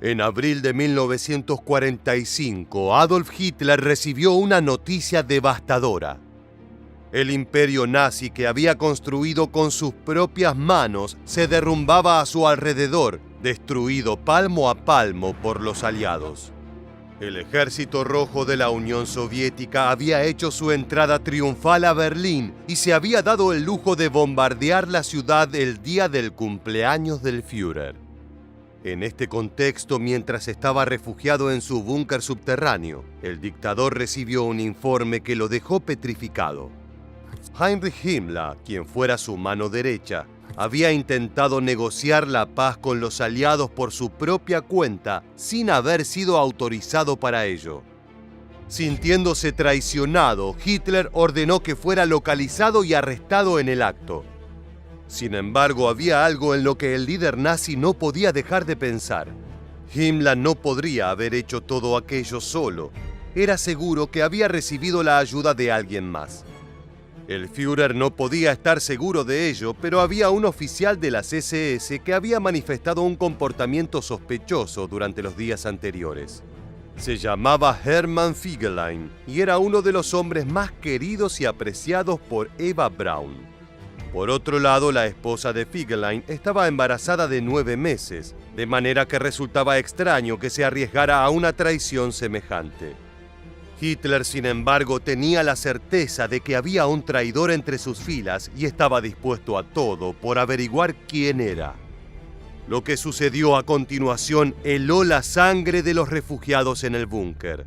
En abril de 1945, Adolf Hitler recibió una noticia devastadora. El imperio nazi que había construido con sus propias manos se derrumbaba a su alrededor, destruido palmo a palmo por los aliados. El Ejército Rojo de la Unión Soviética había hecho su entrada triunfal a Berlín y se había dado el lujo de bombardear la ciudad el día del cumpleaños del Führer. En este contexto, mientras estaba refugiado en su búnker subterráneo, el dictador recibió un informe que lo dejó petrificado. Heinrich Himmler, quien fuera su mano derecha, había intentado negociar la paz con los aliados por su propia cuenta sin haber sido autorizado para ello. Sintiéndose traicionado, Hitler ordenó que fuera localizado y arrestado en el acto. Sin embargo, había algo en lo que el líder nazi no podía dejar de pensar. Himmler no podría haber hecho todo aquello solo. Era seguro que había recibido la ayuda de alguien más. El Führer no podía estar seguro de ello, pero había un oficial de las SS que había manifestado un comportamiento sospechoso durante los días anteriores. Se llamaba Hermann Fegelein y era uno de los hombres más queridos y apreciados por Eva Braun. Por otro lado, la esposa de Fegelein estaba embarazada de 9 meses, de manera que resultaba extraño que se arriesgara a una traición semejante. Hitler, sin embargo, tenía la certeza de que había un traidor entre sus filas y estaba dispuesto a todo por averiguar quién era. Lo que sucedió a continuación heló la sangre de los refugiados en el búnker.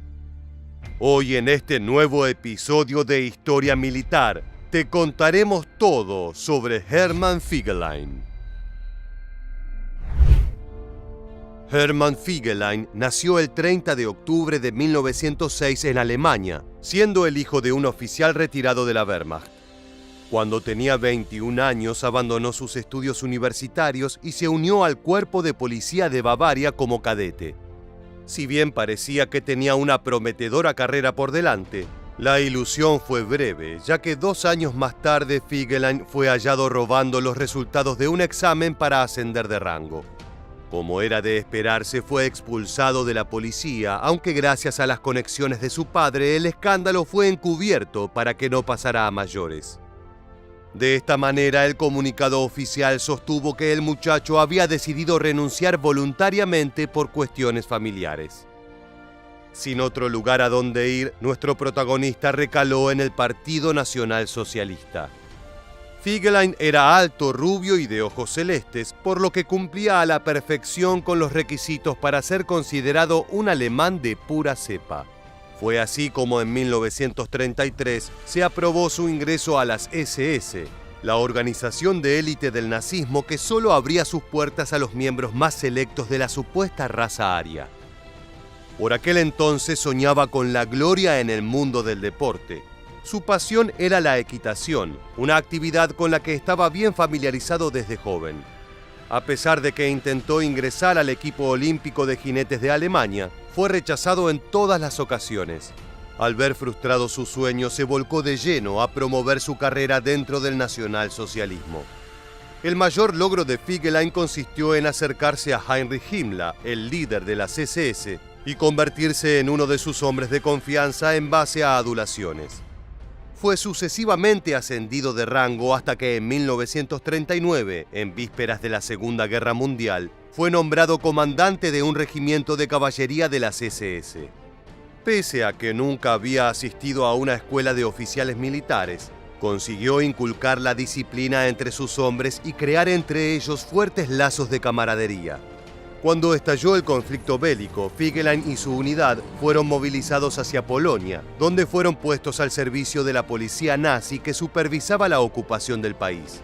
Hoy, en este nuevo episodio de Historia Militar, te contaremos todo sobre Hermann Fegelein. Hermann Fegelein nació el 30 de octubre de 1906 en Alemania, siendo el hijo de un oficial retirado de la Wehrmacht. Cuando tenía 21 años, abandonó sus estudios universitarios y se unió al cuerpo de policía de Bavaria como cadete. Si bien parecía que tenía una prometedora carrera por delante, la ilusión fue breve, ya que 2 años más tarde Fegelein fue hallado robando los resultados de un examen para ascender de rango. Como era de esperarse, fue expulsado de la policía, aunque gracias a las conexiones de su padre, el escándalo fue encubierto para que no pasara a mayores. De esta manera, el comunicado oficial sostuvo que el muchacho había decidido renunciar voluntariamente por cuestiones familiares. Sin otro lugar a donde ir, nuestro protagonista recaló en el Partido Nacional Socialista. Fegelein era alto, rubio y de ojos celestes, por lo que cumplía a la perfección con los requisitos para ser considerado un alemán de pura cepa. Fue así como en 1933 se aprobó su ingreso a las SS, la organización de élite del nazismo que solo abría sus puertas a los miembros más selectos de la supuesta raza aria. Por aquel entonces soñaba con la gloria en el mundo del deporte. Su pasión era la equitación, una actividad con la que estaba bien familiarizado desde joven. A pesar de que intentó ingresar al equipo olímpico de jinetes de Alemania, fue rechazado en todas las ocasiones. Al ver frustrado su sueño, se volcó de lleno a promover su carrera dentro del nacionalsocialismo. El mayor logro de Fegelein consistió en acercarse a Heinrich Himmler, el líder de las SS, y convertirse en uno de sus hombres de confianza en base a adulaciones. Fue sucesivamente ascendido de rango hasta que en 1939, en vísperas de la Segunda Guerra Mundial, fue nombrado comandante de un regimiento de caballería de las SS. Pese a que nunca había asistido a una escuela de oficiales militares, consiguió inculcar la disciplina entre sus hombres y crear entre ellos fuertes lazos de camaradería. Cuando estalló el conflicto bélico, Fegelein y su unidad fueron movilizados hacia Polonia, donde fueron puestos al servicio de la policía nazi que supervisaba la ocupación del país.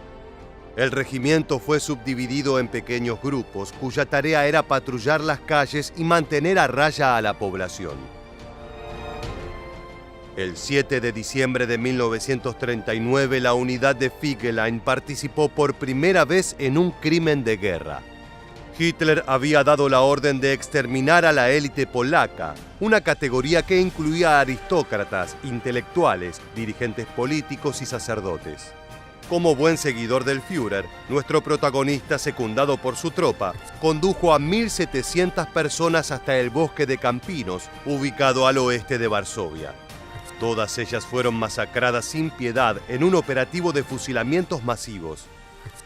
El regimiento fue subdividido en pequeños grupos, cuya tarea era patrullar las calles y mantener a raya a la población. El 7 de diciembre de 1939, la unidad de Fegelein participó por primera vez en un crimen de guerra. Hitler había dado la orden de exterminar a la élite polaca, una categoría que incluía a aristócratas, intelectuales, dirigentes políticos y sacerdotes. Como buen seguidor del Führer, nuestro protagonista, secundado por su tropa, condujo a 1.700 personas hasta el bosque de Campinos, ubicado al oeste de Varsovia. Todas ellas fueron masacradas sin piedad en un operativo de fusilamientos masivos.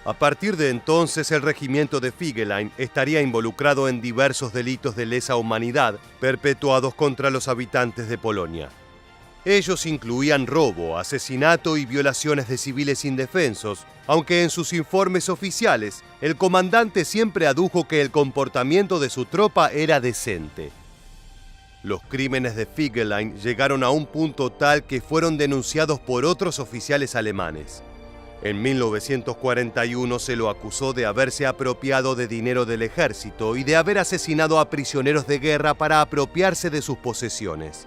A partir de entonces, el regimiento de Figelein estaría involucrado en diversos delitos de lesa humanidad perpetuados contra los habitantes de Polonia. Ellos incluían robo, asesinato y violaciones de civiles indefensos, aunque en sus informes oficiales, el comandante siempre adujo que el comportamiento de su tropa era decente. Los crímenes de Figelein llegaron a un punto tal que fueron denunciados por otros oficiales alemanes. En 1941 se lo acusó de haberse apropiado de dinero del ejército y de haber asesinado a prisioneros de guerra para apropiarse de sus posesiones.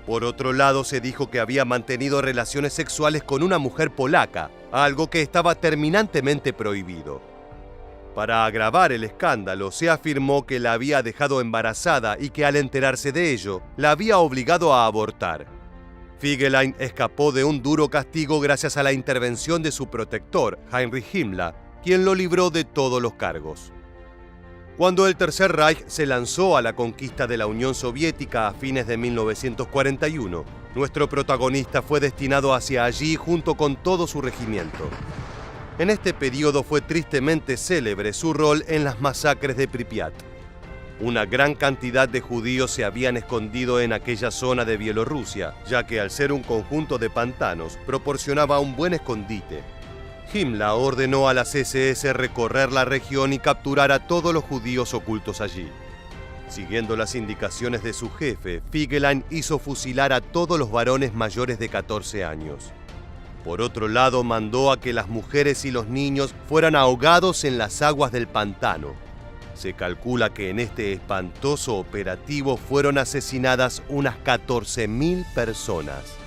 Por otro lado, se dijo que había mantenido relaciones sexuales con una mujer polaca, algo que estaba terminantemente prohibido. Para agravar el escándalo, se afirmó que la había dejado embarazada y que al enterarse de ello, la había obligado a abortar. Figelein escapó de un duro castigo gracias a la intervención de su protector, Heinrich Himmler, quien lo libró de todos los cargos. Cuando el Tercer Reich se lanzó a la conquista de la Unión Soviética a fines de 1941, nuestro protagonista fue destinado hacia allí junto con todo su regimiento. En este periodo fue tristemente célebre su rol en las masacres de Pripyat. Una gran cantidad de judíos se habían escondido en aquella zona de Bielorrusia, ya que al ser un conjunto de pantanos proporcionaba un buen escondite. Himmler ordenó a las SS recorrer la región y capturar a todos los judíos ocultos allí. Siguiendo las indicaciones de su jefe, Figelein hizo fusilar a todos los varones mayores de 14 años. Por otro lado, mandó a que las mujeres y los niños fueran ahogados en las aguas del pantano. Se calcula que en este espantoso operativo fueron asesinadas unas 14.000 personas.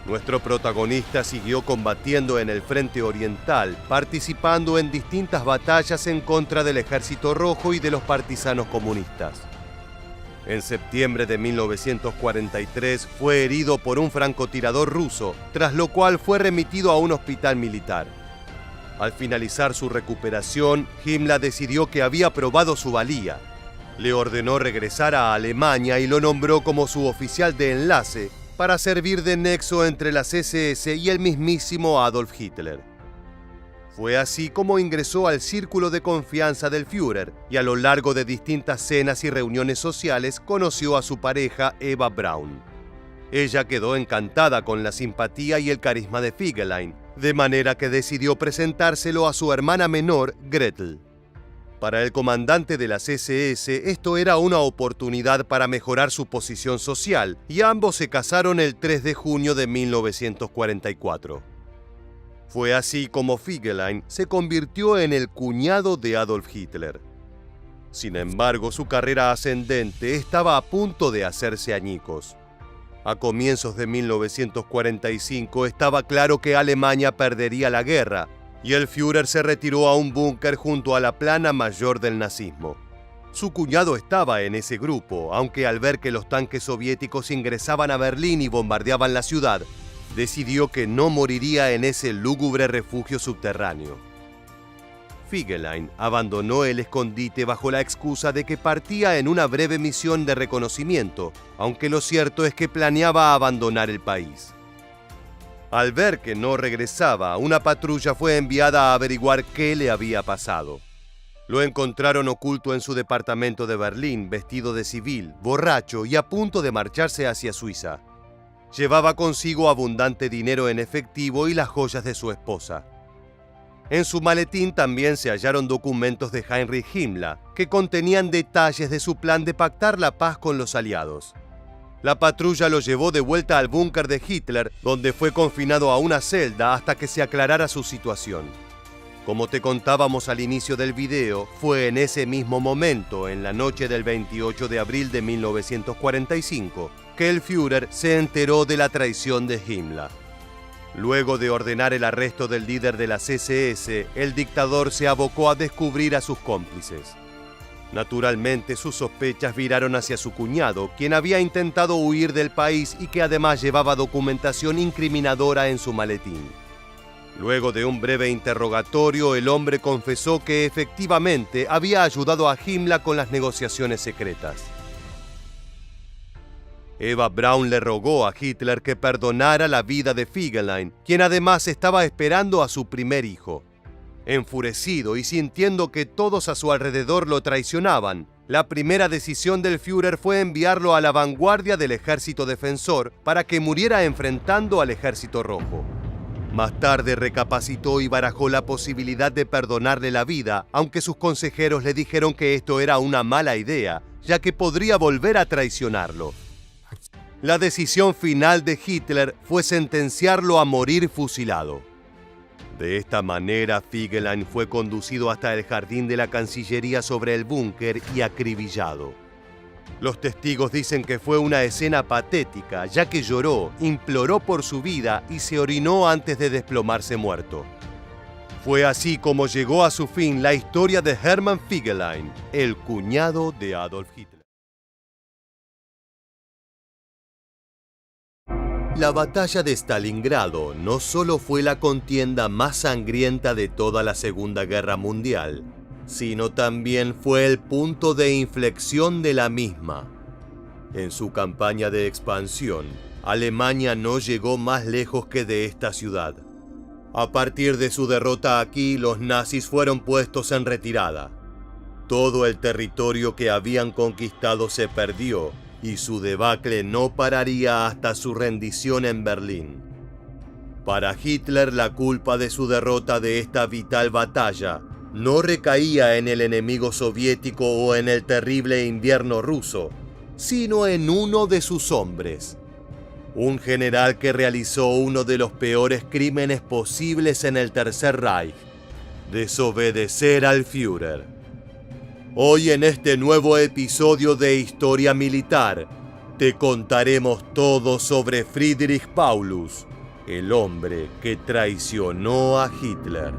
Nuestro protagonista siguió combatiendo en el frente oriental, participando en distintas batallas en contra del Ejército Rojo y de los partisanos comunistas. En septiembre de 1943 fue herido por un francotirador ruso, tras lo cual fue remitido a un hospital militar. Al finalizar su recuperación, Himmler decidió que había probado su valía. Le ordenó regresar a Alemania y lo nombró como su oficial de enlace, para servir de nexo entre las SS y el mismísimo Adolf Hitler. Fue así como ingresó al círculo de confianza del Führer y a lo largo de distintas cenas y reuniones sociales conoció a su pareja Eva Braun. Ella quedó encantada con la simpatía y el carisma de Figelein, de manera que decidió presentárselo a su hermana menor, Gretel. Para el comandante de las SS, esto era una oportunidad para mejorar su posición social, y ambos se casaron el 3 de junio de 1944. Fue así como Figelein se convirtió en el cuñado de Adolf Hitler. Sin embargo, su carrera ascendente estaba a punto de hacerse añicos. A comienzos de 1945 estaba claro que Alemania perdería la guerra, y el Führer se retiró a un búnker junto a la plana mayor del nazismo. Su cuñado estaba en ese grupo, aunque al ver que los tanques soviéticos ingresaban a Berlín y bombardeaban la ciudad, decidió que no moriría en ese lúgubre refugio subterráneo. Figelein abandonó el escondite bajo la excusa de que partía en una breve misión de reconocimiento, aunque lo cierto es que planeaba abandonar el país. Al ver que no regresaba, una patrulla fue enviada a averiguar qué le había pasado. Lo encontraron oculto en su departamento de Berlín, vestido de civil, borracho y a punto de marcharse hacia Suiza. Llevaba consigo abundante dinero en efectivo y las joyas de su esposa. En su maletín también se hallaron documentos de Heinrich Himmler, que contenían detalles de su plan de pactar la paz con los aliados. La patrulla lo llevó de vuelta al búnker de Hitler, donde fue confinado a una celda hasta que se aclarara su situación. Como te contábamos al inicio del video, fue en ese mismo momento, en la noche del 28 de abril de 1945, que el Führer se enteró de la traición de Himmler. Luego de ordenar el arresto del líder de las SS, el dictador se abocó a descubrir a sus cómplices. Naturalmente, sus sospechas viraron hacia su cuñado, quien había intentado huir del país y que además llevaba documentación incriminadora en su maletín. Luego de un breve interrogatorio, el hombre confesó que efectivamente había ayudado a Himmler con las negociaciones secretas. Eva Braun le rogó a Hitler que perdonara la vida de Fegelein, quien además estaba esperando a su primer hijo. Enfurecido y sintiendo que todos a su alrededor lo traicionaban, la primera decisión del Führer fue enviarlo a la vanguardia del ejército defensor para que muriera enfrentando al ejército rojo. Más tarde recapacitó y barajó la posibilidad de perdonarle la vida, aunque sus consejeros le dijeron que esto era una mala idea, ya que podría volver a traicionarlo. La decisión final de Hitler fue sentenciarlo a morir fusilado. De esta manera, Fegelein fue conducido hasta el jardín de la Cancillería sobre el búnker y acribillado. Los testigos dicen que fue una escena patética, ya que lloró, imploró por su vida y se orinó antes de desplomarse muerto. Fue así como llegó a su fin la historia de Hermann Fegelein, el cuñado de Adolf Hitler. La batalla de Stalingrado no solo fue la contienda más sangrienta de toda la Segunda Guerra Mundial, sino también fue el punto de inflexión de la misma. En su campaña de expansión, Alemania no llegó más lejos que de esta ciudad. A partir de su derrota aquí, los nazis fueron puestos en retirada. Todo el territorio que habían conquistado se perdió, y su debacle no pararía hasta su rendición en Berlín. Para Hitler, la culpa de su derrota de esta vital batalla no recaía en el enemigo soviético o en el terrible invierno ruso, sino en uno de sus hombres. Un general que realizó uno de los peores crímenes posibles en el Tercer Reich: desobedecer al Führer. Hoy en este nuevo episodio de Historia Militar, te contaremos todo sobre Friedrich Paulus, el hombre que traicionó a Hitler.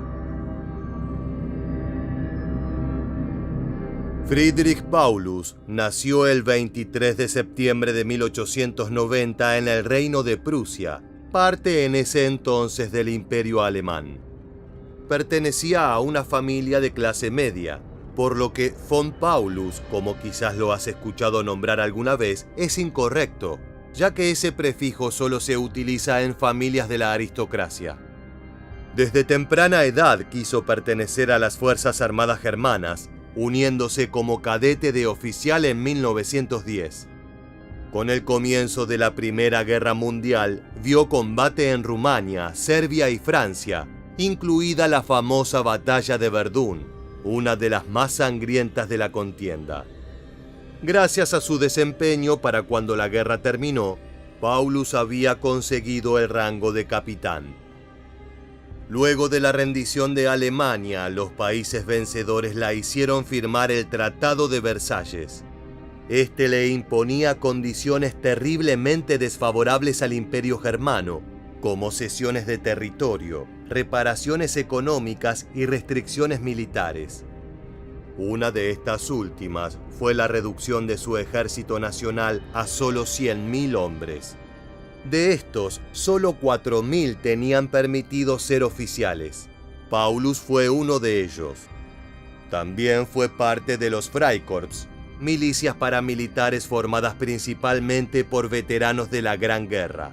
Friedrich Paulus nació el 23 de septiembre de 1890 en el Reino de Prusia, parte en ese entonces del Imperio Alemán. Pertenecía a una familia de clase media, por lo que von Paulus, como quizás lo has escuchado nombrar alguna vez, es incorrecto, ya que ese prefijo solo se utiliza en familias de la aristocracia. Desde temprana edad quiso pertenecer a las Fuerzas Armadas germanas, uniéndose como cadete de oficial en 1910. Con el comienzo de la Primera Guerra Mundial, vio combate en Rumania, Serbia y Francia, incluida la famosa Batalla de Verdún, una de las más sangrientas de la contienda. Gracias a su desempeño para cuando la guerra terminó, Paulus había conseguido el rango de capitán. Luego de la rendición de Alemania, los países vencedores la hicieron firmar el Tratado de Versalles. Este le imponía condiciones terriblemente desfavorables al Imperio germano, como cesiones de territorio, reparaciones económicas y restricciones militares. Una de estas últimas fue la reducción de su ejército nacional a solo 100.000 hombres. De estos, solo 4.000 tenían permitido ser oficiales. Paulus fue uno de ellos. También fue parte de los Freikorps, milicias paramilitares formadas principalmente por veteranos de la Gran Guerra.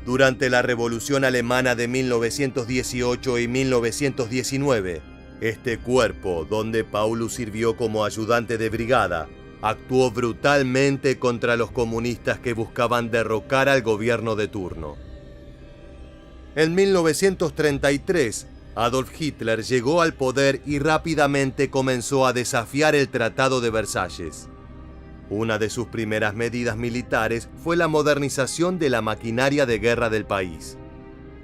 Durante la Revolución Alemana de 1918 y 1919, este cuerpo, donde Paulus sirvió como ayudante de brigada, actuó brutalmente contra los comunistas que buscaban derrocar al gobierno de turno. En 1933, Adolf Hitler llegó al poder y rápidamente comenzó a desafiar el Tratado de Versalles. Una de sus primeras medidas militares fue la modernización de la maquinaria de guerra del país.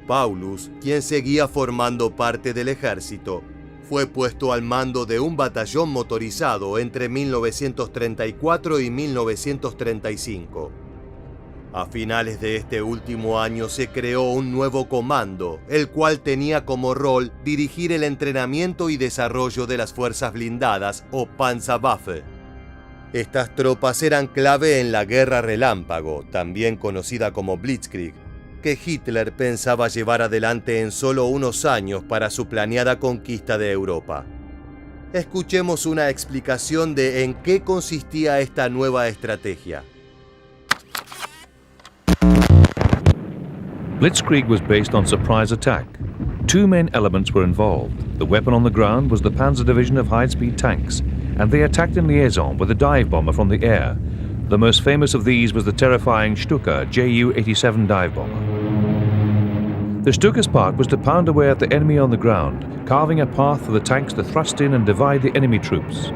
Paulus, quien seguía formando parte del ejército, fue puesto al mando de un batallón motorizado entre 1934 y 1935. A finales de este último año se creó un nuevo comando, el cual tenía como rol dirigir el entrenamiento y desarrollo de las fuerzas blindadas o Panzerwaffe. Estas tropas eran clave en la Guerra Relámpago, también conocida como Blitzkrieg, que Hitler pensaba llevar adelante en solo unos años para su planeada conquista de Europa. Escuchemos una explicación de en qué consistía esta nueva estrategia. Blitzkrieg was based on surprise attack. Two main elements were involved. The weapon on the ground was the Panzer Division of high-speed tanks, and they attacked in liaison with a dive bomber from the air. The most famous of these was the terrifying Stuka Ju-87 dive bomber. The Stuka's part was to pound away at the enemy on the ground, carving a path for the tanks to thrust in and divide the enemy troops.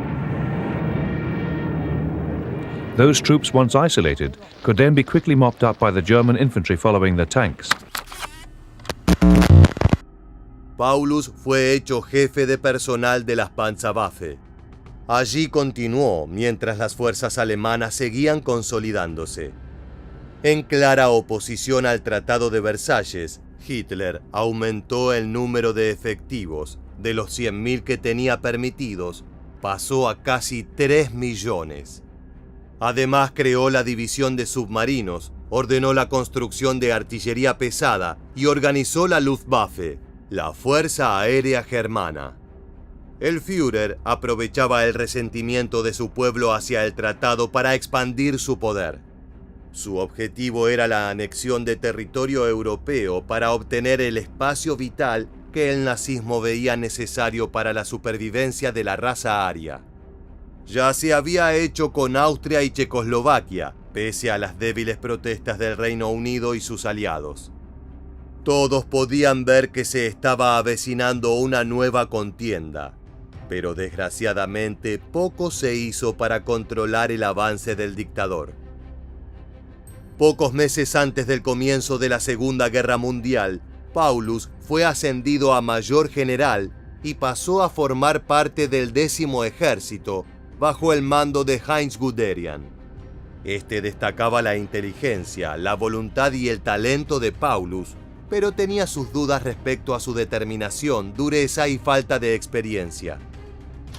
Those troops, once isolated, could then be quickly mopped up by the German infantry following the tanks. Paulus fue hecho jefe de personal de las Panzerwaffe. Allí continuó mientras las fuerzas alemanas seguían consolidándose. En clara oposición al Tratado de Versalles, Hitler aumentó el número de efectivos. De los 100.000 que tenía permitidos, pasó a casi 3 millones. Además, creó la división de submarinos, ordenó la construcción de artillería pesada y organizó la Luftwaffe, la Fuerza Aérea Germana. El Führer aprovechaba el resentimiento de su pueblo hacia el tratado para expandir su poder. Su objetivo era la anexión de territorio europeo para obtener el espacio vital que el nazismo veía necesario para la supervivencia de la raza aria. Ya se había hecho con Austria y Checoslovaquia, pese a las débiles protestas del Reino Unido y sus aliados. Todos podían ver que se estaba avecinando una nueva contienda, pero desgraciadamente poco se hizo para controlar el avance del dictador. Pocos meses antes del comienzo de la Segunda Guerra Mundial, Paulus fue ascendido a mayor general y pasó a formar parte del 10º Ejército, bajo el mando de Heinz Guderian. Este destacaba la inteligencia, la voluntad y el talento de Paulus, pero tenía sus dudas respecto a su determinación, dureza y falta de experiencia.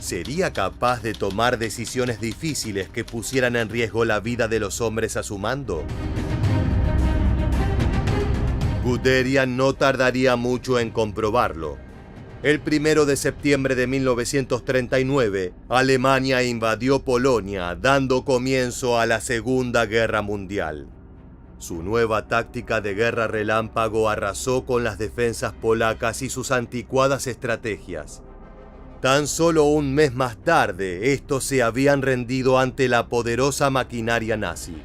¿Sería capaz de tomar decisiones difíciles que pusieran en riesgo la vida de los hombres a su mando? Guderian no tardaría mucho en comprobarlo. El 1 de septiembre de 1939, Alemania invadió Polonia, dando comienzo a la Segunda Guerra Mundial. Su nueva táctica de guerra relámpago arrasó con las defensas polacas y sus anticuadas estrategias. Tan solo un mes más tarde, estos se habían rendido ante la poderosa maquinaria nazi.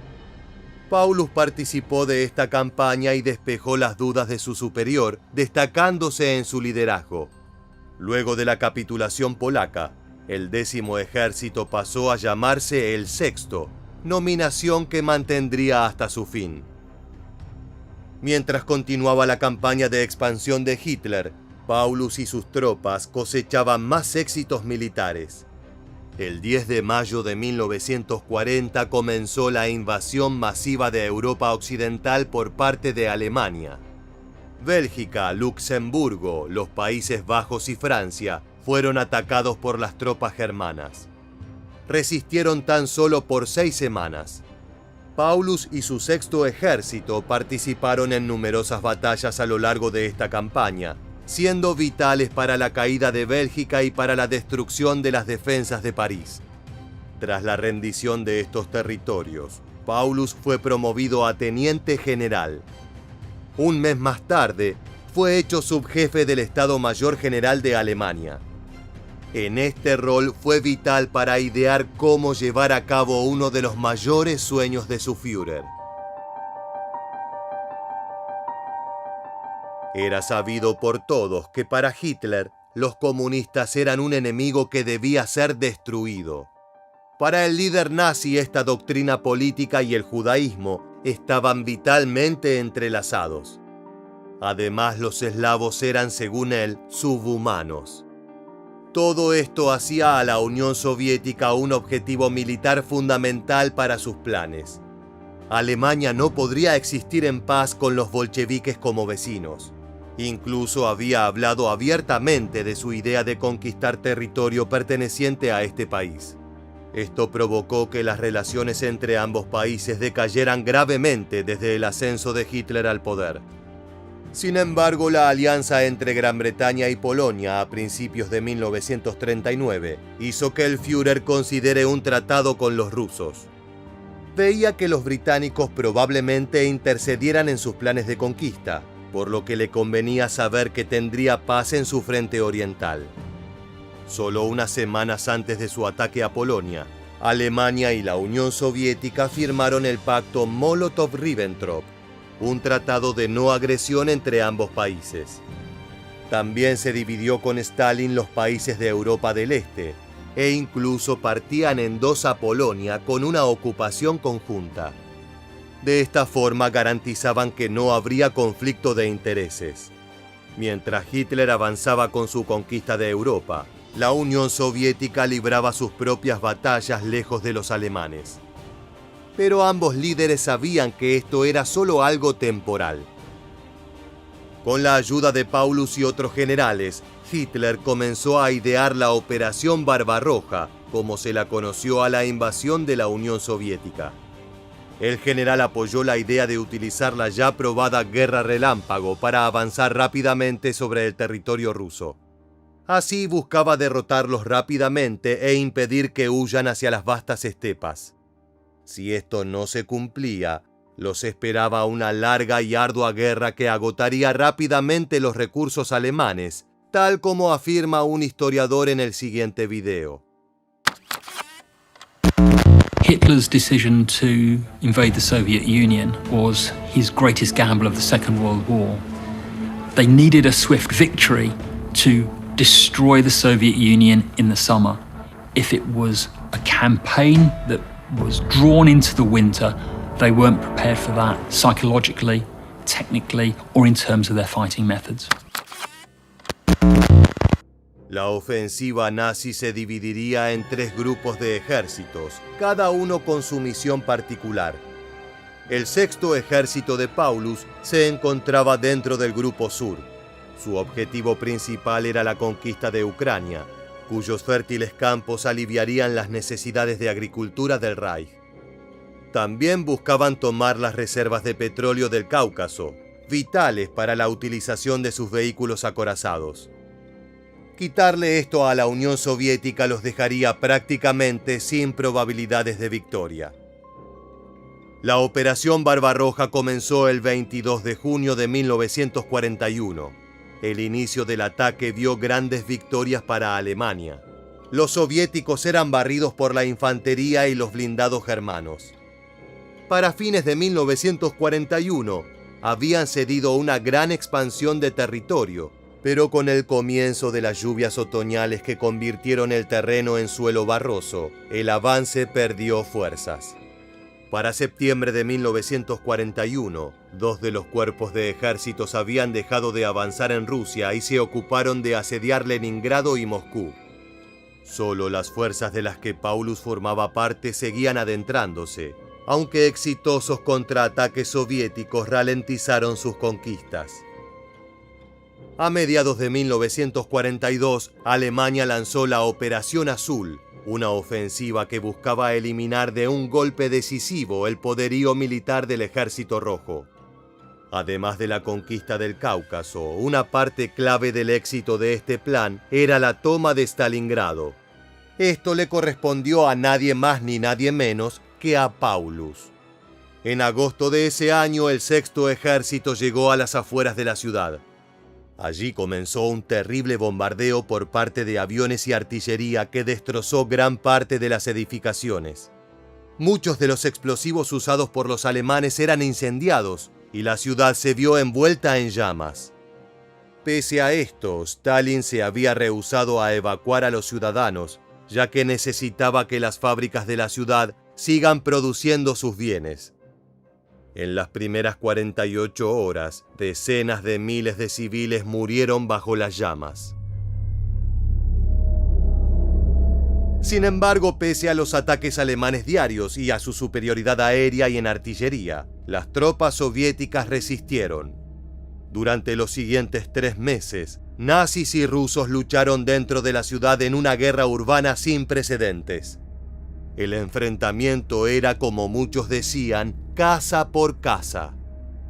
Paulus participó de esta campaña y despejó las dudas de su superior, destacándose en su liderazgo. Luego de la capitulación polaca, el 10º Ejército pasó a llamarse el Sexto, nominación que mantendría hasta su fin. Mientras continuaba la campaña de expansión de Hitler, Paulus y sus tropas cosechaban más éxitos militares. El 10 de mayo de 1940 comenzó la invasión masiva de Europa Occidental por parte de Alemania. Bélgica, Luxemburgo, los Países Bajos y Francia fueron atacados por las tropas germanas. Resistieron tan solo por 6 semanas. Paulus y su 6º Ejército participaron en numerosas batallas a lo largo de esta campaña, siendo vitales para la caída de Bélgica y para la destrucción de las defensas de París. Tras la rendición de estos territorios, Paulus fue promovido a teniente general. Un mes más tarde, fue hecho subjefe del Estado Mayor General de Alemania. En este rol fue vital para idear cómo llevar a cabo uno de los mayores sueños de su Führer. Era sabido por todos que para Hitler, los comunistas eran un enemigo que debía ser destruido. Para el líder nazi, esta doctrina política y el judaísmo estaban vitalmente entrelazados. Además, los eslavos eran, según él, subhumanos. Todo esto hacía a la Unión Soviética un objetivo militar fundamental para sus planes. Alemania no podría existir en paz con los bolcheviques como vecinos. Incluso había hablado abiertamente de su idea de conquistar territorio perteneciente a este país. Esto provocó que las relaciones entre ambos países decayeran gravemente desde el ascenso de Hitler al poder. Sin embargo, la alianza entre Gran Bretaña y Polonia a principios de 1939 hizo que el Führer considere un tratado con los rusos. Veía que los británicos probablemente intercedieran en sus planes de conquista, por lo que le convenía saber que tendría paz en su frente oriental. Solo unas semanas antes de su ataque a Polonia, Alemania y la Unión Soviética firmaron el pacto Molotov-Ribbentrop, un tratado de no agresión entre ambos países. También se dividió con Stalin los países de Europa del Este, e incluso partían en dos a Polonia con una ocupación conjunta. De esta forma garantizaban que no habría conflicto de intereses. Mientras Hitler avanzaba con su conquista de Europa, la Unión Soviética libraba sus propias batallas lejos de los alemanes. Pero ambos líderes sabían que esto era solo algo temporal. Con la ayuda de Paulus y otros generales, Hitler comenzó a idear la Operación Barbarroja, como se la conoció a la invasión de la Unión Soviética. El general apoyó la idea de utilizar la ya probada Guerra Relámpago para avanzar rápidamente sobre el territorio ruso. Así buscaba derrotarlos rápidamente e impedir que huyan hacia las vastas estepas. Si esto no se cumplía, los esperaba una larga y ardua guerra que agotaría rápidamente los recursos alemanes, tal como afirma un historiador en el siguiente video. Hitler's decision to invade the Soviet Union was his greatest gamble of the Second World War. They needed a swift victory to destroy the Soviet Union in the summer. If it was a campaign that was drawn into the winter, they weren't prepared for that psychologically, technically, or in terms of their fighting methods. La ofensiva nazi se dividiría en 3 grupos de ejércitos, cada uno con su misión particular. El 6º ejército de Paulus se encontraba dentro del grupo sur. Su objetivo principal era la conquista de Ucrania, cuyos fértiles campos aliviarían las necesidades de agricultura del Reich. También buscaban tomar las reservas de petróleo del Cáucaso, vitales para la utilización de sus vehículos acorazados. Quitarle esto a la Unión Soviética los dejaría prácticamente sin probabilidades de victoria. La Operación Barbarroja comenzó el 22 de junio de 1941. El inicio del ataque vio grandes victorias para Alemania. Los soviéticos eran barridos por la infantería y los blindados germanos. Para fines de 1941, habían cedido una gran expansión de territorio, pero con el comienzo de las lluvias otoñales que convirtieron el terreno en suelo barroso, el avance perdió fuerzas. Para septiembre de 1941, 2 de los cuerpos de ejércitos habían dejado de avanzar en Rusia y se ocuparon de asediar Leningrado y Moscú. Solo las fuerzas de las que Paulus formaba parte seguían adentrándose, aunque exitosos contraataques soviéticos ralentizaron sus conquistas. A mediados de 1942, Alemania lanzó la Operación Azul, una ofensiva que buscaba eliminar de un golpe decisivo el poderío militar del Ejército Rojo. Además de la conquista del Cáucaso, una parte clave del éxito de este plan era la toma de Stalingrado. Esto le correspondió a nadie más ni nadie menos que a Paulus. En agosto de ese año, el 6º ejército llegó a las afueras de la ciudad. Allí comenzó un terrible bombardeo por parte de aviones y artillería que destrozó gran parte de las edificaciones. Muchos de los explosivos usados por los alemanes eran incendiados y la ciudad se vio envuelta en llamas. Pese a esto, Stalin se había rehusado a evacuar a los ciudadanos, ya que necesitaba que las fábricas de la ciudad sigan produciendo sus bienes. En las primeras 48 horas, decenas de miles de civiles murieron bajo las llamas. Sin embargo, pese a los ataques alemanes diarios y a su superioridad aérea y en artillería, las tropas soviéticas resistieron. Durante los siguientes 3 meses, nazis y rusos lucharon dentro de la ciudad en una guerra urbana sin precedentes. El enfrentamiento era, como muchos decían, casa por casa.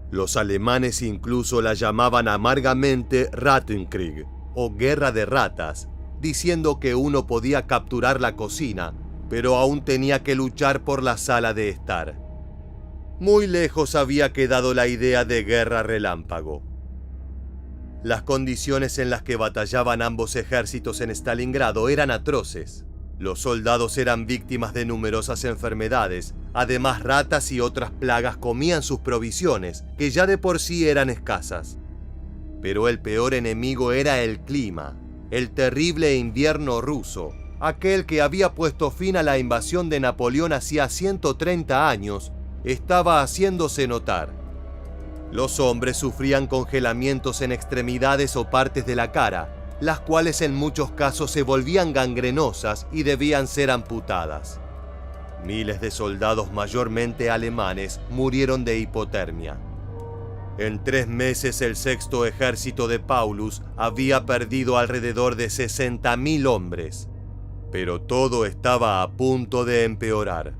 Los alemanes incluso la llamaban amargamente Rattenkrieg, o guerra de ratas, diciendo que uno podía capturar la cocina, pero aún tenía que luchar por la sala de estar. Muy lejos había quedado la idea de guerra relámpago. Las condiciones en las que batallaban ambos ejércitos en Stalingrado eran atroces. Los soldados eran víctimas de numerosas enfermedades, además ratas y otras plagas comían sus provisiones, que ya de por sí eran escasas. Pero el peor enemigo era el clima, el terrible invierno ruso, aquel que había puesto fin a la invasión de Napoleón hacía 130 años, estaba haciéndose notar. Los hombres sufrían congelamientos en extremidades o partes de la cara, las cuales en muchos casos se volvían gangrenosas y debían ser amputadas. Miles de soldados, mayormente alemanes, murieron de hipotermia. En 3 meses el sexto ejército de Paulus había perdido alrededor de 60.000 hombres, pero todo estaba a punto de empeorar.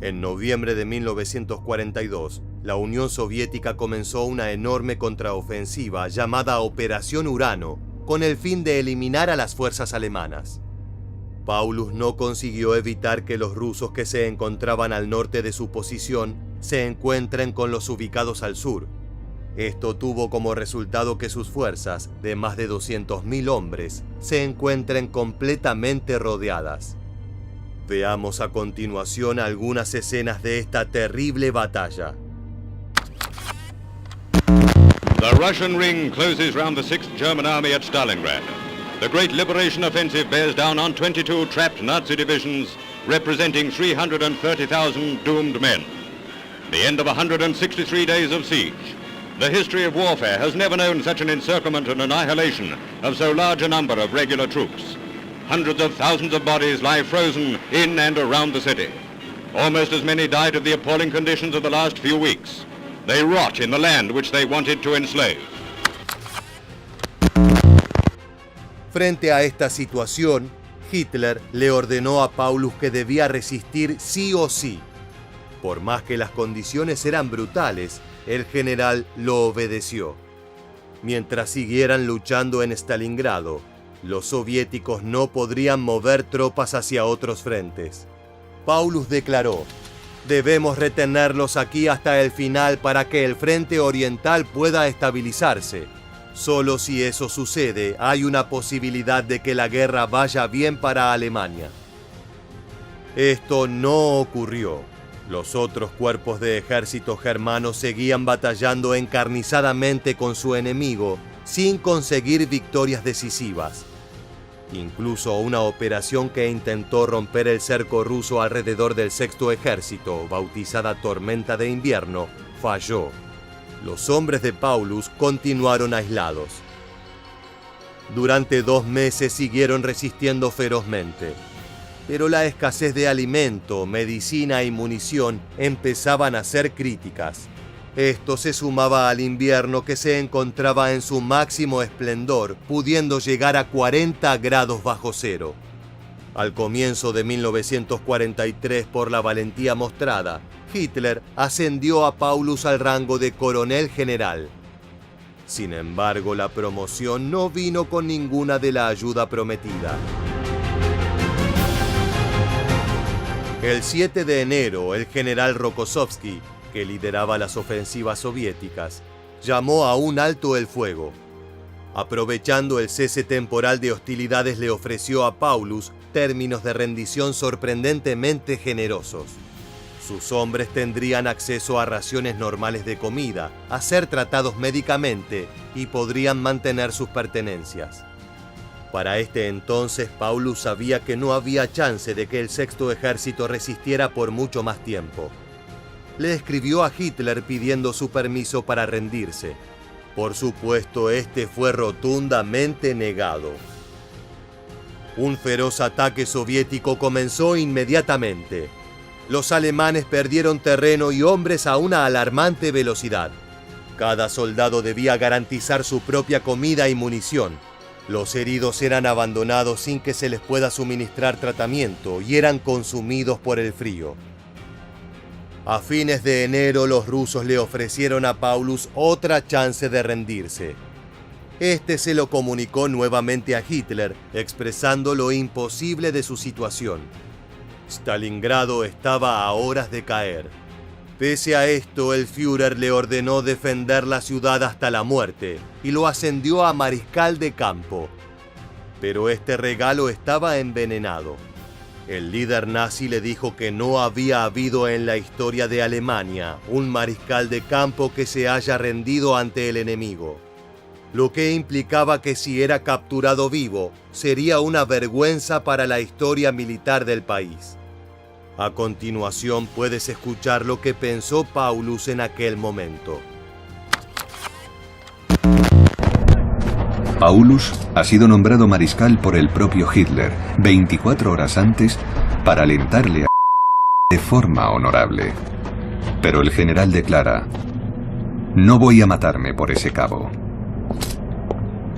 En noviembre de 1942, la Unión Soviética comenzó una enorme contraofensiva llamada Operación Urano, con el fin de eliminar a las fuerzas alemanas. Paulus no consiguió evitar que los rusos que se encontraban al norte de su posición se encuentren con los ubicados al sur. Esto tuvo como resultado que sus fuerzas, de más de 200.000 hombres, se encuentren completamente rodeadas. Veamos a continuación algunas escenas de esta terrible batalla. The Russian ring closes round the 6th German Army at Stalingrad. The great liberation offensive bears down on 22 trapped Nazi divisions, representing 330,000 doomed men. The end of 163 days of siege. The history of warfare has never known such an encirclement and annihilation of so large a number of regular troops. Hundreds of thousands of bodies lie frozen in and around the city. Almost as many died of the appalling conditions of the last few weeks. They rot in the land which they wanted to enslave. Frente a esta situación, Hitler le ordenó a Paulus que debía resistir sí o sí. Por más que las condiciones eran brutales, el general lo obedeció. Mientras siguieran luchando en Stalingrado, los soviéticos no podrían mover tropas hacia otros frentes. Paulus declaró: debemos retenerlos aquí hasta el final para que el frente oriental pueda estabilizarse. Solo si eso sucede, hay una posibilidad de que la guerra vaya bien para Alemania. Esto no ocurrió. Los otros cuerpos de ejército germanos seguían batallando encarnizadamente con su enemigo, sin conseguir victorias decisivas. Incluso una operación que intentó romper el cerco ruso alrededor del sexto ejército, bautizada Tormenta de Invierno, falló. Los hombres de Paulus continuaron aislados. Durante 2 meses siguieron resistiendo ferozmente, pero la escasez de alimento, medicina y munición empezaban a ser críticas. Esto se sumaba al invierno que se encontraba en su máximo esplendor, pudiendo llegar a 40 grados bajo cero. Al comienzo de 1943, por la valentía mostrada, Hitler ascendió a Paulus al rango de coronel general. Sin embargo, la promoción no vino con ninguna de la ayuda prometida. El 7 de enero, el general Rokossovski, que lideraba las ofensivas soviéticas, llamó a un alto el fuego. Aprovechando el cese temporal de hostilidades, le ofreció a Paulus términos de rendición sorprendentemente generosos. Sus hombres tendrían acceso a raciones normales de comida, a ser tratados médicamente y podrían mantener sus pertenencias. Para este entonces, Paulus sabía que no había chance de que el sexto ejército resistiera por mucho más tiempo. Le escribió a Hitler pidiendo su permiso para rendirse. Por supuesto, este fue rotundamente negado. Un feroz ataque soviético comenzó inmediatamente. Los alemanes perdieron terreno y hombres a una alarmante velocidad. Cada soldado debía garantizar su propia comida y munición. Los heridos eran abandonados sin que se les pueda suministrar tratamiento y eran consumidos por el frío. A fines de enero, los rusos le ofrecieron a Paulus otra chance de rendirse. Este se lo comunicó nuevamente a Hitler, expresando lo imposible de su situación. Stalingrado estaba a horas de caer. Pese a esto, el Führer le ordenó defender la ciudad hasta la muerte y lo ascendió a mariscal de campo. Pero este regalo estaba envenenado. El líder nazi le dijo que no había habido en la historia de Alemania un mariscal de campo que se haya rendido ante el enemigo, lo que implicaba que si era capturado vivo, sería una vergüenza para la historia militar del país. A continuación puedes escuchar lo que pensó Paulus en aquel momento. Paulus ha sido nombrado mariscal por el propio Hitler 24 horas antes para alentarle a de forma honorable. Pero el general declara: no voy a matarme por ese cabo.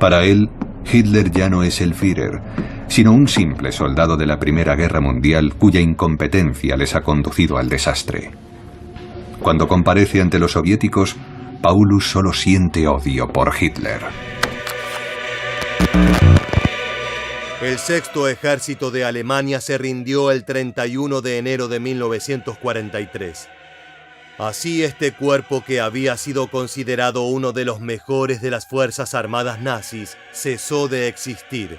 Para él, Hitler ya no es el Führer, sino un simple soldado de la Primera Guerra Mundial cuya incompetencia les ha conducido al desastre. Cuando comparece ante los soviéticos, Paulus solo siente odio por Hitler. El Sexto Ejército de Alemania se rindió el 31 de enero de 1943. Así, este cuerpo, que había sido considerado uno de los mejores de las Fuerzas Armadas nazis, cesó de existir.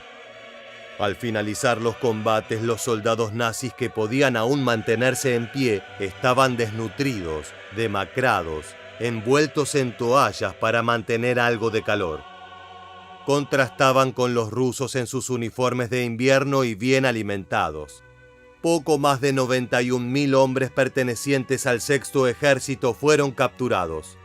Al finalizar los combates, los soldados nazis que podían aún mantenerse en pie estaban desnutridos, demacrados, envueltos en toallas para mantener algo de calor. Contrastaban con los rusos en sus uniformes de invierno y bien alimentados. Poco más de 91.000 hombres pertenecientes al Sexto Ejército fueron capturados.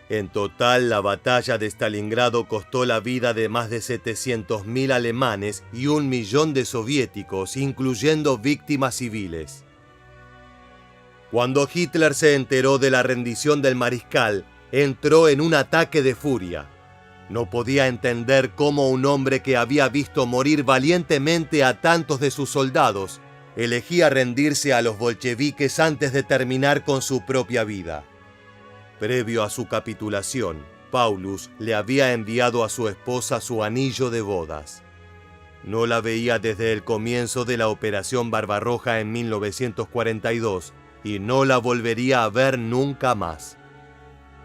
En total, la batalla de Stalingrado costó la vida de más de 700.000 alemanes y 1 millón de soviéticos, incluyendo víctimas civiles. Cuando Hitler se enteró de la rendición del mariscal, entró en un ataque de furia. No podía entender cómo un hombre que había visto morir valientemente a tantos de sus soldados elegía rendirse a los bolcheviques antes de terminar con su propia vida. Previo a su capitulación, Paulus le había enviado a su esposa su anillo de bodas. No la veía desde el comienzo de la Operación Barbarroja en 1942 y no la volvería a ver nunca más.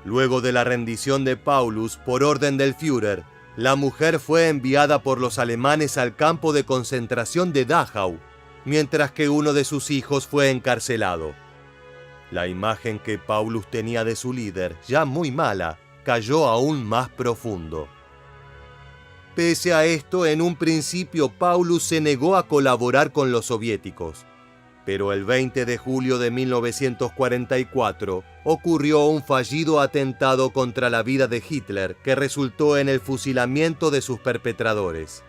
Luego de la rendición de Paulus por orden del Führer, la mujer fue enviada por los alemanes al campo de concentración de Dachau, mientras que uno de sus hijos fue encarcelado. La imagen que Paulus tenía de su líder, ya muy mala, cayó aún más profundo. Pese a esto, en un principio Paulus se negó a colaborar con los soviéticos. Pero el 20 de julio de 1944 ocurrió un fallido atentado contra la vida de Hitler que resultó en el fusilamiento de sus perpetradores.